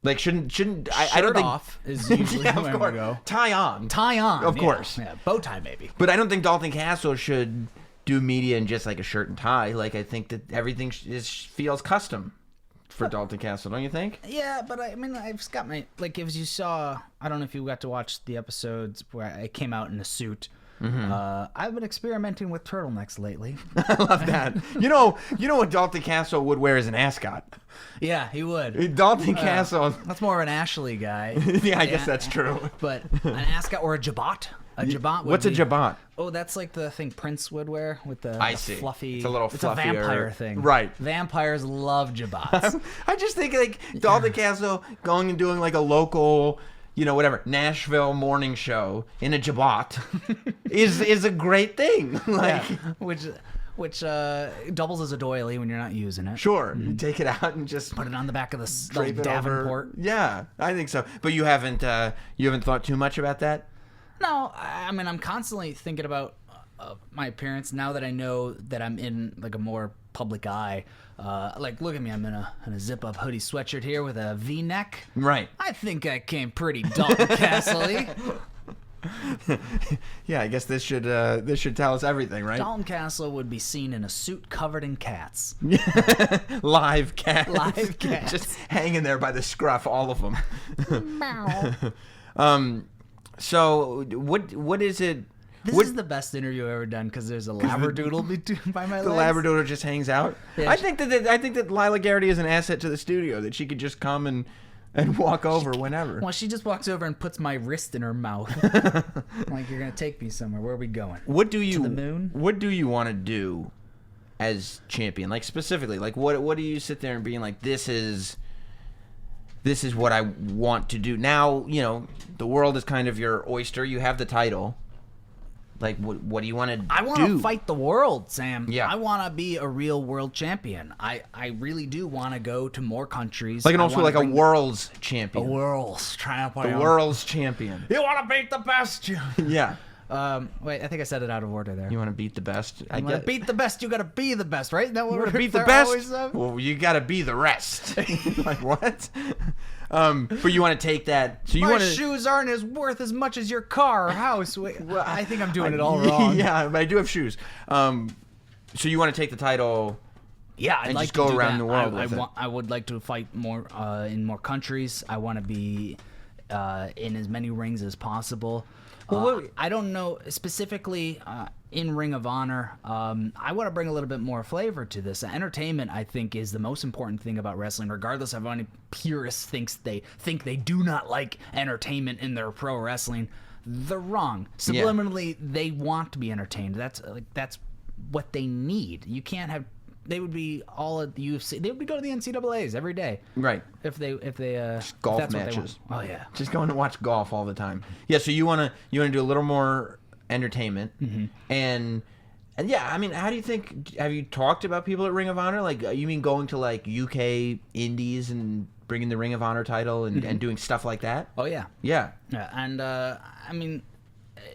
Like shouldn't I Shirt don't think off is usually yeah, of where course. we go. Tie on. Of course. Yeah, bow tie maybe. But I don't think Dalton Castle should do media in just like a shirt and tie. Like, I think that everything feels custom for Dalton Castle, don't you think? Yeah, but I mean, I've just got my, like, if you saw, I don't know if you got to watch the episodes where I came out in a suit. I've been experimenting with turtlenecks lately. I love that. You know what Dalton Castle would wear as an ascot? Yeah, he would. Dalton Castle. That's more of an Ashley guy. Yeah, I guess that's true. But an ascot or a jabot. A jabot. What's a jabot? Oh, that's like the thing Prince would wear with the see. Fluffy. It's a little It's fluffier. a vampire thing. Right. Vampires love jabots. I just think like Dalton Castle going and doing like a local, whatever, Nashville morning show in a jabot is a great thing. Like, which doubles as a doily when you're not using it. Sure, you take it out and just Put it on the back of the drape it Davenport. over. Yeah, I think so. But you haven't thought too much about that? No, I mean, I'm constantly thinking about my appearance now that I know that I'm in like a more public eye. Like, look at me, I'm in a zip-up hoodie sweatshirt here with a V-neck. Right. I think I came pretty Dalton Castle-y. Yeah, I guess this should tell us everything, right? Dalton Castle would be seen in a suit covered in cats. Live cats. Live cats. Just hanging there by the scruff, all of them. So what is it? This is the best interview I've ever done because there's a labradoodle by my legs. The labradoodle just hangs out. Yeah, I think that Lila Garrity is an asset to the studio, that she could just come and walk over whenever. Well, she just walks over and puts my wrist in her mouth. Like, you're gonna take me somewhere. Where are we going? What do you to the moon? What do you want to do as champion? Like, specifically, like what do you sit there and being like, this is what I want to do. Now, the world is kind of your oyster. You have the title. Like, what do you want to do? I want to fight the world, Sam. Yeah. I want to be a real world champion. I really do want to go to more countries. Like, and also like a world's a champion. world's trying to play The world's champion. You want to beat the best. Yeah. Wait, I think I said it out of order there. You want to beat the best? I get beat the best. You got to be the best, right? That You want to beat the best? Well, you got to be the rest. Like, what? But you want to take that. So you My want to. shoes aren't as worth as much as your car or house. Wait, I think I'm doing it all wrong. Yeah, but I do have shoes. So you want to take the title? Yeah, I'd and like just go to do around that. the world with it. I would like to fight more in more countries. I want to be in as many rings as possible. I don't know specifically in Ring of Honor. I want to bring a little bit more flavor to this. Entertainment, I think, is the most important thing about wrestling, regardless of how any purists think they do not like entertainment in their pro wrestling. They're wrong. Subliminally, they want to be entertained. That's what they need. You can't have. They would be all at the UFC. They would be going to the NCAAs every day. Right. If they just golf if that's matches. What they want. Oh yeah. Just going to watch golf all the time. Yeah. So you want to do a little more entertainment, and yeah. I mean, how do you think? Have you talked about people at Ring of Honor? Like, you mean going to like UK indies and bringing the Ring of Honor title and doing stuff like that? Oh yeah. Yeah. Yeah, and I mean,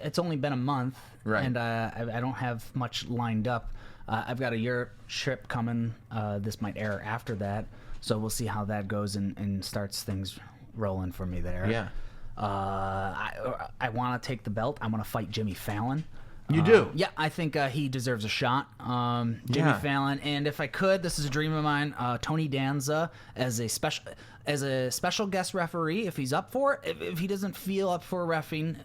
it's only been a month, right? And I don't have much lined up. I've got a Europe trip coming. This might air after that, so we'll see how that goes and starts things rolling for me there. Yeah. I want to take the belt. I want to fight Jimmy Fallon. You do? Yeah, I think he deserves a shot. Jimmy Fallon, and if I could, this is a dream of mine. Tony Danza as a special guest referee, if he's up for it. If he doesn't feel up for reffing,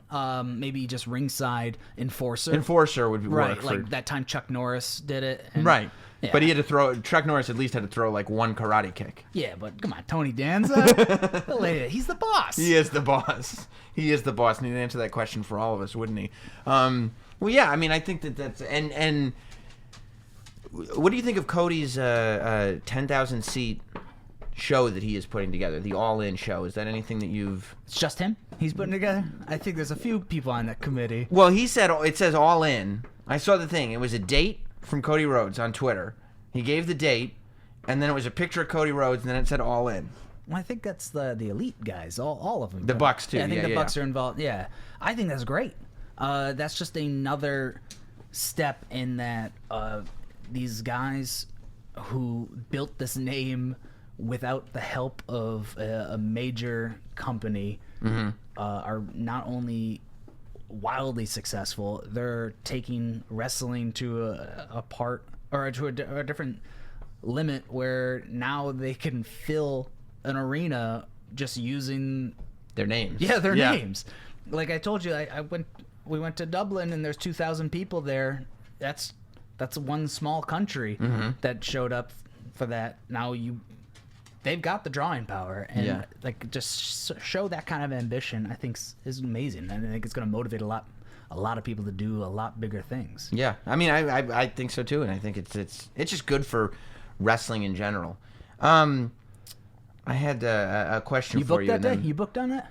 maybe just ringside enforcer. Enforcer would be right, work like that time Chuck Norris did it. And, right. Yeah. But he had to throw. Chuck Norris at least had to throw like one karate kick. Yeah, but come on, Tony Danza, he's the boss. He is the boss. He is the boss, and he'd answer that question for all of us, wouldn't he? Well, yeah. I mean, I think that's and what do you think of Cody's 10,000 seat show that he is putting together, the All In show. Is that anything that you've... It's just him he's putting together? I think there's a few people on that committee. Well, he said it says All In. I saw the thing. It was a date from Cody Rhodes on Twitter. He gave the date, and then it was a picture of Cody Rhodes, and then it said All In. Well, I think that's the elite guys, all of them. The Bucks, too. Yeah, I think the Bucks are involved. Yeah, I think that's great. That's just another step in that these guys who built this name without the help of a major company are not only wildly successful, they're taking wrestling to a different limit where now they can fill an arena just using their names. Yeah, their names. Like I told you, we went to Dublin and there's 2,000 people there. That's one small country that showed up for that. Now they've got the drawing power, and like just show that kind of ambition. I think is amazing, and I think it's going to motivate a lot of people to do a lot bigger things. Yeah, I mean, I think so too, and I think it's just good for wrestling in general. I had a question for you. You booked that day? You booked on it?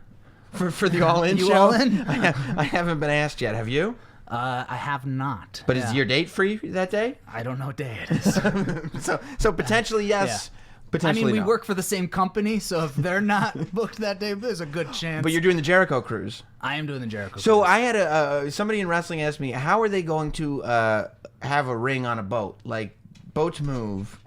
For the All In show? You All In? I haven't been asked yet. Have you? I have not. But is your date free that day? I don't know what day it is. so potentially yes. Yeah. Potentially I mean, we no. work for the same company, so if they're not booked that day, there's a good chance. But you're doing the Jericho Cruise. I am doing the Jericho So Cruise. I had somebody in wrestling asked me, how are they going to have a ring on a boat? Like, boats move.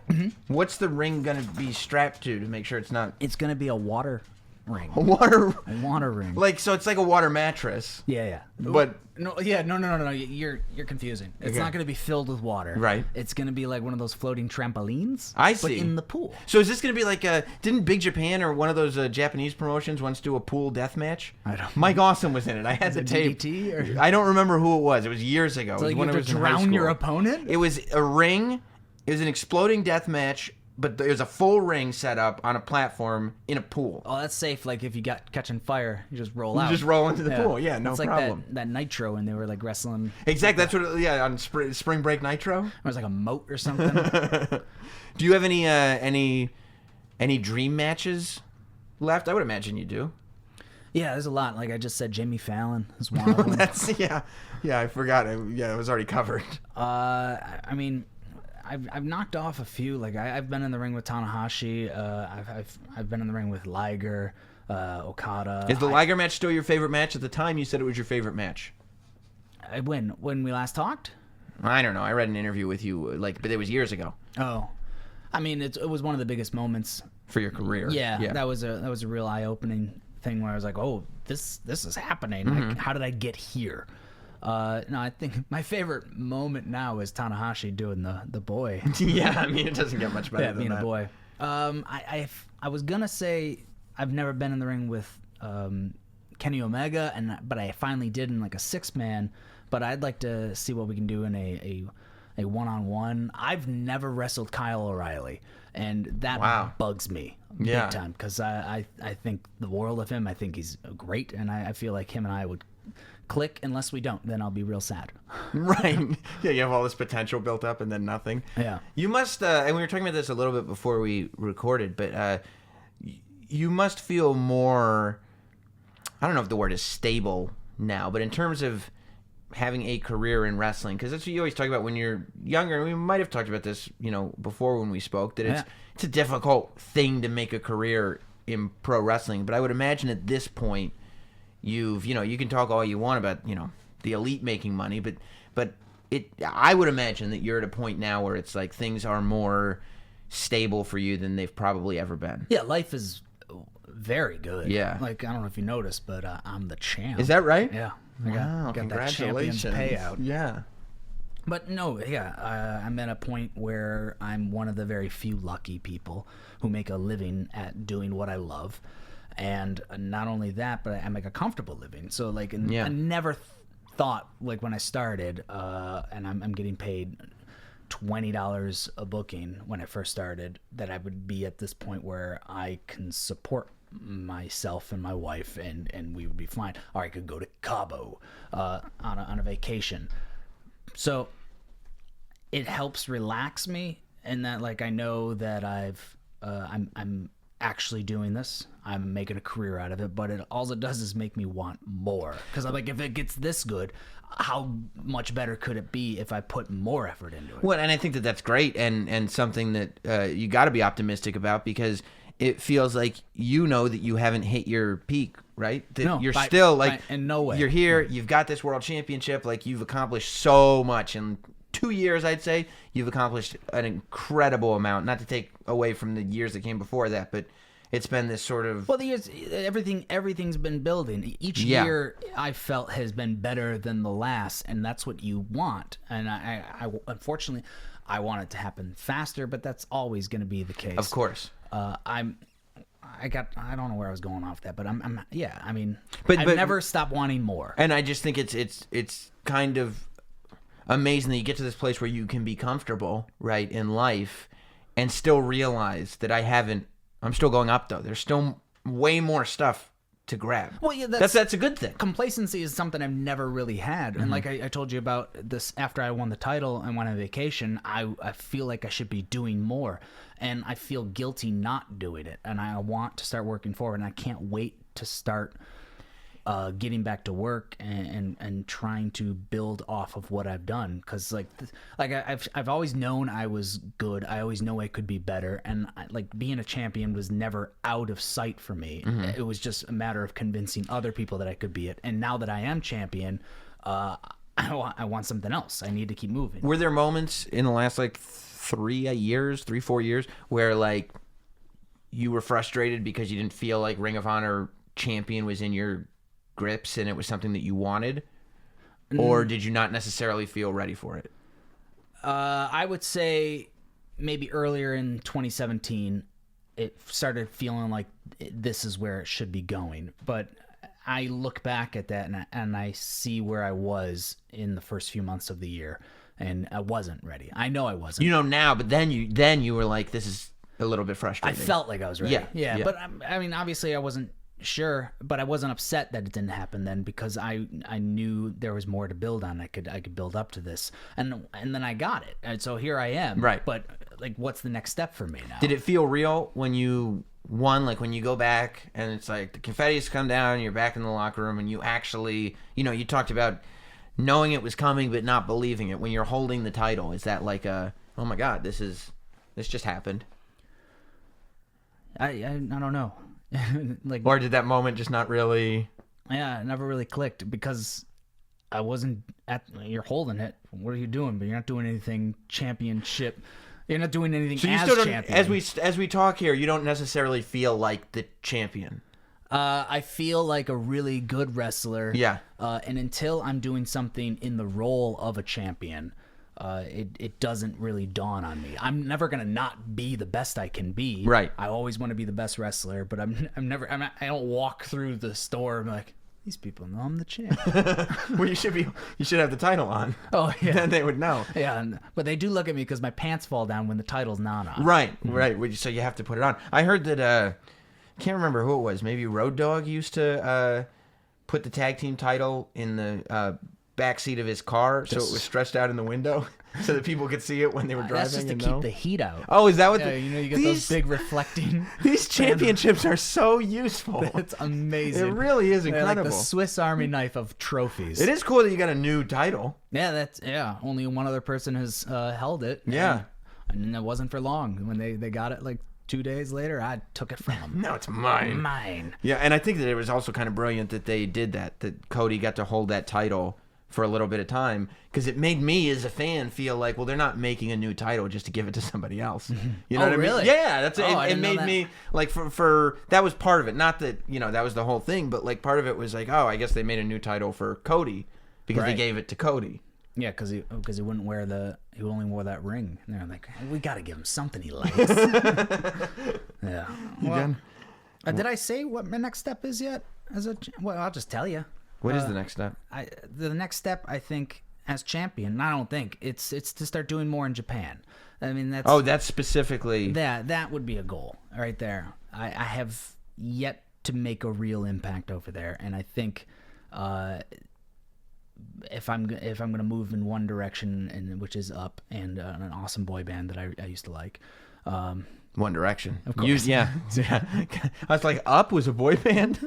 What's the ring going to be strapped to make sure it's not... It's going to be a water ring. A water... A water ring. Like, so it's like a water mattress. Yeah. But... No. You're confusing. It's not going to be filled with water. Right. It's going to be like one of those floating trampolines. I see. But in the pool. So is this going to be like didn't Big Japan or one of those Japanese promotions once do a pool death match? I don't. Mike Awesome was in it. I had the tape. DDT or? I don't remember who it was. It was years ago. So it was you when have I to was in high drown your school. opponent? It was a ring. It was an exploding death match, but there was a full ring set up on a platform in a pool. Oh, that's safe. Like if you got catching fire, you just roll out. You just roll into the pool. Yeah, no it's like problem. that Nitro when they were like wrestling. Exactly. That's what. On Spring Break Nitro. It was like a moat or something. Do you have any dream matches left? I would imagine you do. Yeah, there's a lot. Like I just said, Jimmy Fallon is one of them. That's yeah. I forgot. It was already covered. I mean, I've knocked off a few. Like I've been in the ring with Tanahashi. I've been in the ring with Liger, Okada. Is the Liger match still your favorite match? At the time, you said it was your favorite match. When we last talked? I don't know. I read an interview with you, but it was years ago. Oh, I mean, it was one of the biggest moments for your career. Yeah. That was a real eye-opening thing where I was like, oh, this is happening. Like, how did I get here? No, I think my favorite moment now is Tanahashi doing the boy. Yeah, I mean, it doesn't get much better than being that. a boy. I was gonna say I've never been in the ring with Kenny Omega, but I finally did in like a 6-man. But I'd like to see what we can do in a one-on-one. I've never wrestled Kyle O'Reilly, and that bugs me big time because I think the world of him. I think he's great, and I feel like him and I would click. Unless we don't, then I'll be real sad. Right. Yeah, you have all this potential built up and then nothing. Yeah. You must, and we were talking about this a little bit before we recorded, but you must feel more, I don't know if the word is stable now, but in terms of having a career in wrestling, because that's what you always talk about when you're younger, and we might have talked about this, before when we spoke, that it's a difficult thing to make a career in pro wrestling, but I would imagine at this point, you can talk all you want about, the elite making money, but I would imagine that you're at a point now where it's like things are more stable for you than they've probably ever been. Yeah, life is very good. Yeah. Like, I don't know if you noticed, but I'm the champ. Is that right? Yeah. Wow, got that champion's payout. Yeah. But no, I'm at a point where I'm one of the very few lucky people who make a living at doing what I love. And not only that, but I make a comfortable living. So, like, I never thought, like, when I started, and I'm getting paid $20 a booking when I first started, that I would be at this point where I can support myself and my wife, and we would be fine. Or I could go to Cabo on a vacation. So it helps relax me, and that, like, I know that I'm actually doing this. I'm making a career out of it, but all it does is make me want more. Because I'm like, if it gets this good, how much better could it be if I put more effort into it? Well, and I think that that's great, and something that you got to be optimistic about, because it feels like that you haven't hit your peak, right? That No, you're still in no way. You're here. You've got this world championship. Like, you've accomplished so much in 2 years. I'd say you've accomplished an incredible amount. Not to take away from the years that came before that, but it's been this sort of Well, the years, everything's been building. Each year I felt has been better than the last, and that's what you want. And I unfortunately, I want it to happen faster, but that's always going to be the case. Of course. I don't know where I was going off that, but I mean, But I've never stopped wanting more. And I just think it's kind of amazing that you get to this place where you can be comfortable, right, in life, and still realize that I'm still going up, though. There's still way more stuff to grab. Well, yeah, that's a good thing. Complacency is something I've never really had. And like I told you about this, after I won the title and went on vacation, I feel like I should be doing more. And I feel guilty not doing it. And I want to start working forward. And I can't wait to start getting back to work and trying to build off of what I've done. Because I've always known I was good. I always know I could be better. And being a champion was never out of sight for me. It was just a matter of convincing other people that I could be it. And now that I am champion, I want something else. I need to keep moving. Were there moments in the last 3-4 years where you were frustrated because you didn't feel like Ring of Honor champion was in your grips and it was something that you wanted? Or did you not necessarily feel ready for it? I would say maybe earlier in 2017, it started feeling like this is where it should be going. But I look back at that and I see where I was in the first few months of the year, and I wasn't ready. I know I wasn't. Now, but then you were like, this is a little bit frustrating. I felt like I was ready. Yeah. But I mean, obviously I wasn't sure, but I wasn't upset that it didn't happen then, because I knew there was more to build on. I could build up to this, and then I got it, and so here I am. Right. But what's the next step for me now? Did it feel real when you won? Like, when you go back and it's like the confetti's come down and you're back in the locker room and you actually, you talked about knowing it was coming but not believing it. When you're holding the title, is that like oh my God, this just happened? I don't know. Or did that moment just not really? Yeah, it never really clicked, because I wasn't you're holding it. What are you doing? But you're not doing anything championship. You're not doing anything So you as still don't, champion. as we talk here, you don't necessarily feel like the champion. I feel like a really good wrestler. Yeah. And until I'm doing something in the role of a champion, it doesn't really dawn on me. I'm never gonna not be the best I can be. Right. I always want to be the best wrestler, but I don't walk through the store and be like, these people know I'm the champ. Well, you should have the title on. Oh yeah. Then they would know. Yeah, but they do look at me because my pants fall down when the title's not on. Right. So you have to put it on. I heard that can't remember who it was. Maybe Road Dogg used to put the tag team title in the back seat of his car, so it was stretched out in the window, so that people could see it when they were driving. That's just to keep the heat out. Oh, is that what? Yeah, you get those big reflecting. These championships are so useful. It's amazing. It really is incredible. They're like the Swiss Army knife of trophies. It is cool that you got a new title. Yeah, only one other person has held it. Yeah. And it wasn't for long. When they got it 2 days later, I took it from them. No, it's mine. Mine. Yeah, and I think that it was also kind of brilliant that they did that Cody got to hold that title for a little bit of time, because it made me as a fan feel like, well, they're not making a new title just to give it to somebody else. You know what I mean? Really? Yeah, that's it made know me like for that was part of it. Not that that was the whole thing, but part of it was like, oh, I guess they made a new title for Cody because they gave it to Cody. Yeah, because he wouldn't wear he only wore that ring. And they're like, we got to give him something he likes. Yeah. Well, did I say what my next step is yet? Well, I'll just tell you. What is the next step? The next step, I think, as champion, I don't think it's to start doing more in Japan. I mean, that's specifically that would be a goal right there. I have yet to make a real impact over there, and I think if I'm going to move in one direction, and which is up, and an awesome boy band that I used to like, One Direction. Of course. Yeah. I was like, Up was a boy band?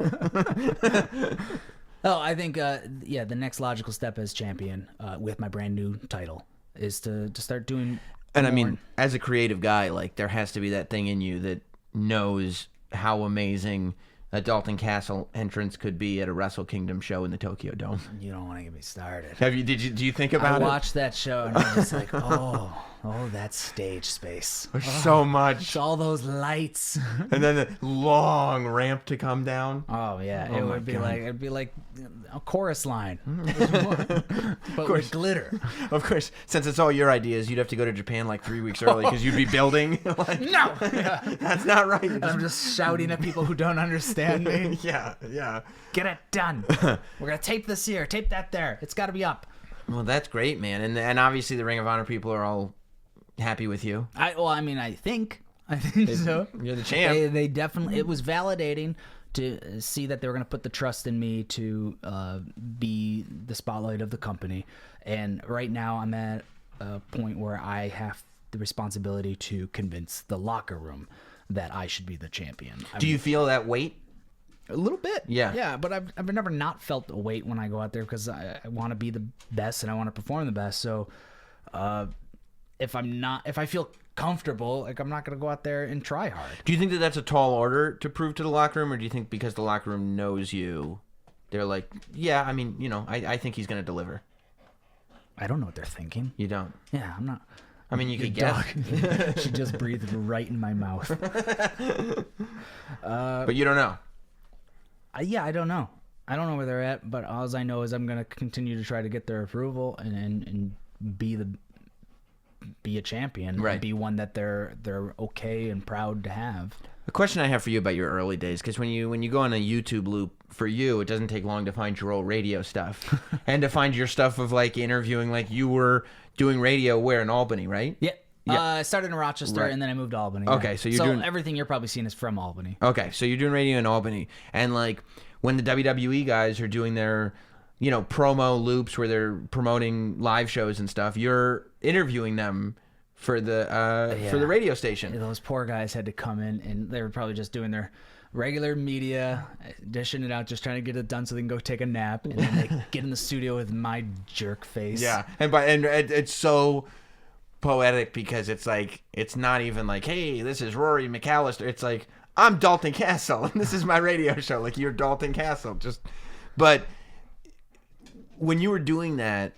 Oh, I think, the next logical step as champion with my brand new title is to start doing And I more. mean, as a creative guy, like, there has to be that thing in you that knows how amazing a Dalton Castle entrance could be at a Wrestle Kingdom show in the Tokyo Dome. You don't want to get me started. Do you think about I it? watched that show and I was just like, oh, that stage space. There's so It's much. all those lights. And then the long ramp to come down. Oh yeah, Oh, my it'd be like a chorus line, but with glitter. Of course, since it's all your ideas, you'd have to go to Japan like 3 weeks early because you'd be building. Like, No, that's not right. and I'm just shouting at people who don't understand me. Yeah. Get it done. We're gonna tape this here, tape that there. It's got to be up. Well, that's great, man. And obviously the Ring of Honor people are all happy with you. I think so. You're the champ. They definitely. It was validating to see that they were going to put the trust in me to be the spotlight of the company. And right now, I'm at a point where I have the responsibility to convince the locker room that I should be the champion. Do you feel that weight? A little bit, Yeah. yeah. But I've never not felt a weight when I go out there because I want to be the best and I want to perform the best. So, if I feel comfortable, like, I'm not gonna go out there and try hard. Do you think that that's a tall order to prove to the locker room, or do you think because the locker room knows you, they're like, yeah, I mean, I think he's going to deliver? I don't know what they're thinking. You don't? Yeah, I'm not. I mean, you Your could guess. dog. She just breathed right in my mouth. But you don't know. Yeah, I don't know. I don't know where they're at, but all I know is I'm gonna continue to try to get their approval and be a champion, Right. And be one that they're okay and proud to have. A question I have for you about your early days, because when you go on a YouTube loop, for you, it doesn't take long to find your old radio stuff and to find your stuff of like interviewing, like you were doing radio where in Albany, right? Yeah. Yeah. I started in Rochester Right. and then I moved to Albany. Okay, yeah. so you're doing- everything you're probably seeing is from Albany. Okay, so you're doing radio in Albany, and like when the WWE guys are doing their, promo loops where they're promoting live shows and stuff, you're interviewing them for the radio station. Those poor guys had to come in and they were probably just doing their regular media, dishing it out, just trying to get it done so they can go take a nap, and then they get in the studio with my jerk face. Yeah, and it's so poetic because it's like it's not even like, hey, this is Rory McAllister. It's like, I'm Dalton Castle and this is my radio show. Like, you're Dalton Castle. But when you were doing that,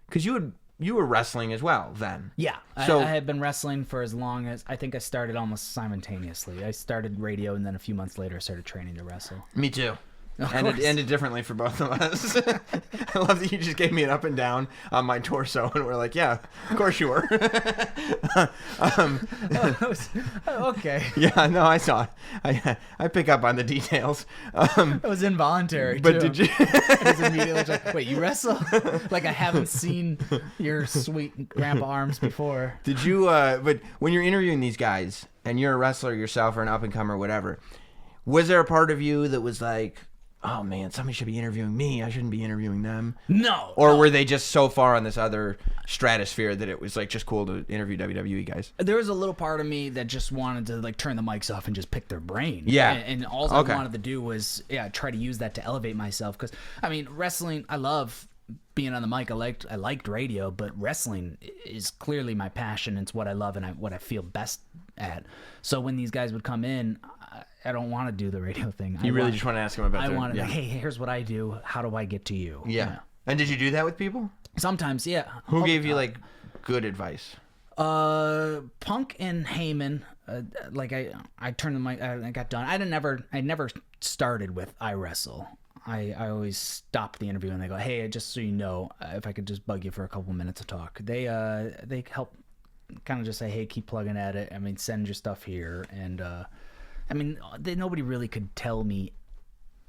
because you were wrestling as well then. Yeah, So- I had been wrestling for as long as, I think I started almost simultaneously. I started radio, and then a few months later I started training to wrestle. Me too. Of And it course. ended differently for both of us. I love that you just gave me an up and down on my torso, and we're like, yeah, of course you were. Okay. Yeah, no, I saw it. I pick up on the details. It was involuntary, But too. did you? I was immediately like, wait, you wrestle? Like, I haven't seen your sweet grandpa arms before. Did you? But when you're interviewing these guys, and you're a wrestler yourself or an up and comer, or whatever, was there a part of you that was like, oh man, somebody should be interviewing me. I shouldn't be interviewing them. No. Or were they just so far on this other stratosphere that it was like just cool to interview WWE guys? There was a little part of me that just wanted to like turn the mics off and just pick their brain. Yeah. And all Okay. I wanted to do was try to use that to elevate myself, because I mean, wrestling, I love being on the mic. I liked radio, but wrestling is clearly my passion. It's what I love and what I feel best at. So when these guys would come in, I don't want to do the radio thing. You really just want to ask them about I their... wanted, yeah. like, hey, here's what I do. How do I get to you? Yeah. And did you do that with people? Sometimes, yeah. Who gave you like good advice? Punk and Heyman. Like I turned the mic. I got done. I never started with I wrestle. I always stopped the interview and they go, hey, just so you know, if I could just bug you for a couple minutes to talk. They help kind of just say, hey, keep plugging at it. I mean, send your stuff here. And I mean, nobody really could tell me.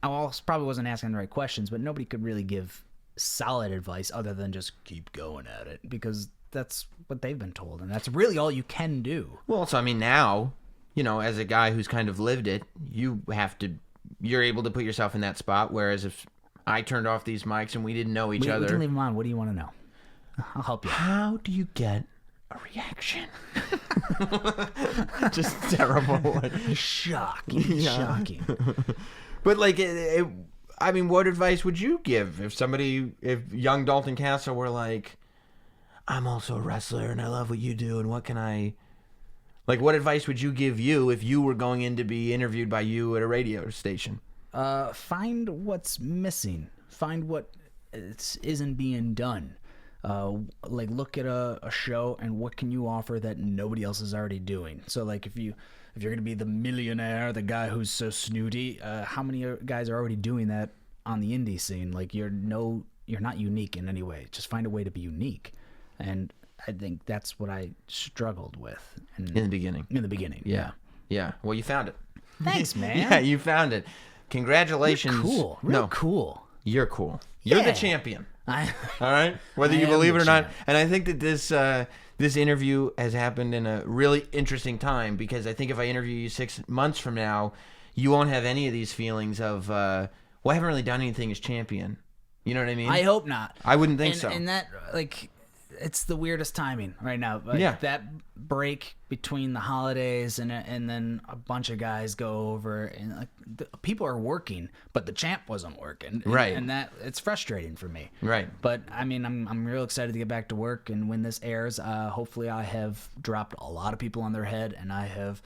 I also probably wasn't asking the right questions, but nobody could really give solid advice other than just keep going at it, because that's what they've been told, and that's really all you can do. Well, so I mean, now, as a guy who's kind of lived it, you're able to put yourself in that spot. Whereas if I turned off these mics and we didn't know each We other, can leave them on. What do you want to know? I'll help you. how do you get a reaction. Just terrible. Shocking. But like, I mean, what advice would you give if young Dalton Castle were like, I'm also a wrestler and I love what you do and what can I... Like, what advice would you give you if you were going in to be interviewed by you at a radio station? Find what's missing. Find what isn't being done. Like, look at a show and what can you offer that nobody else is already doing. So, like, if you're going to be the millionaire, the guy who's so snooty, how many guys are already doing that on the indie scene? Like, you're not unique in any way. Just find a way to be unique. And I think that's what I struggled with in the beginning. Yeah. Well, you found it. Thanks, man. Yeah, you found it. Congratulations. You're cool. Real cool. You're cool. You're the champion. All right? Whether you I believe am it or the not. champ. And I think that this interview has happened in a really interesting time because I think if I interview you 6 months from now, you won't have any of these feelings of, well, I haven't really done anything as champion. You know what I mean? I hope not. I wouldn't think so. And that, like... It's the weirdest timing right now. Like, that break between the holidays and then a bunch of guys go over and like people are working, but the champ wasn't working. Right. And that it's frustrating for me. Right. But I mean, I'm real excited to get back to work. And when this airs, hopefully I have dropped a lot of people on their head, and I have,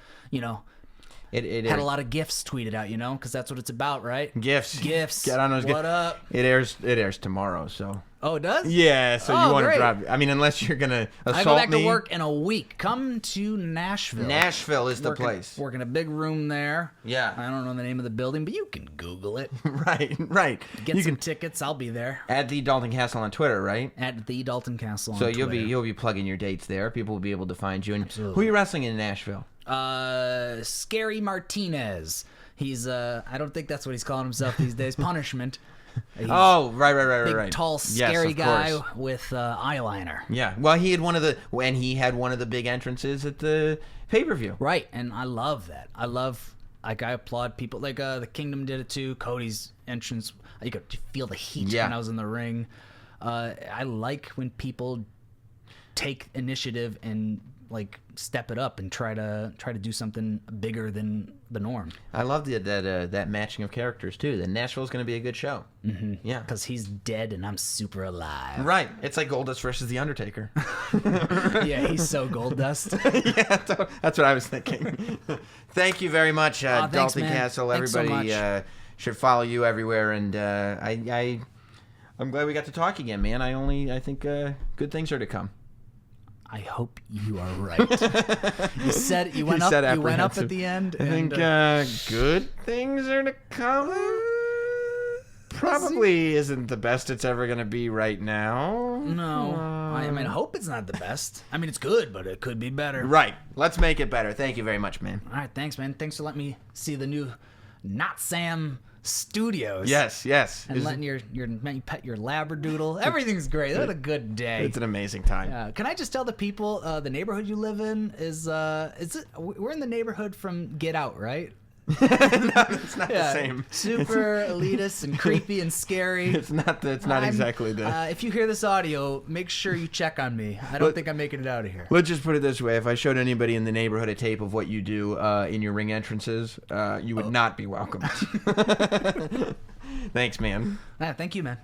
it had a lot of gifts tweeted out, because that's what it's about, right? Gifts. Get on those gifts. What up? It airs tomorrow, so. Oh, it does? Yeah, so you want to great. drop... I mean, unless you're going to assault me. I go back to work in a week. Come to Nashville. Nashville is the place. Work in a big room there. Yeah. I don't know the name of the building, but you can Google it. Right. Get some tickets. I'll be there. At the Dalton Castle on Twitter, right? At the Dalton Castle on Twitter. Twitter. So you'll be plugging your dates there. People will be able to find you. And Absolutely. Who are you wrestling in Nashville? Scary Martinez. He's I don't think that's what he's calling himself these days. Punishment. Right. Big, tall, scary guy with eyeliner. Yeah. Well, he had one of the big entrances at the pay-per-view. Right, and I love that. I applaud people. Like the Kingdom did it too. Cody's entrance, you could feel the heat when I was in the ring. I like when people take initiative and like step it up and try to do something bigger than the norm. I love that matching of characters too. That Nashville's going to be a good show. Mm-hmm. Yeah, because he's dead and I'm super alive. Right. It's like Goldust versus the Undertaker. Yeah, he's so Goldust. Yeah, that's what I was thinking. Thank you very much, thanks, Dalton man. Castle. Thanks Everybody so much. should follow you everywhere, and I'm glad we got to talk again, man. I think good things are to come. I hope you are right. You went up at the end. I think good things are to come. Probably isn't the best it's ever going to be right now. No. I mean, I hope it's not the best. I mean, it's good, but it could be better. Right. Let's make it better. Thank you very much, man. All right. Thanks, man. Thanks for letting me see the new Notsam Studios. Yes. And letting you pet your Labradoodle. Everything's great. What a good day. It's an amazing time. Can I just tell the people the neighborhood you live in is it? We're in the neighborhood from Get Out, right? No, it's not the same. Super elitist and creepy and scary. It's not exactly the. If you hear this audio, make sure you check on me. I don't think I'm making it out of here. Let's just put it this way: if I showed anybody in the neighborhood a tape of what you do in your ring entrances, you would not be welcomed. Thanks, man. Thank you, man.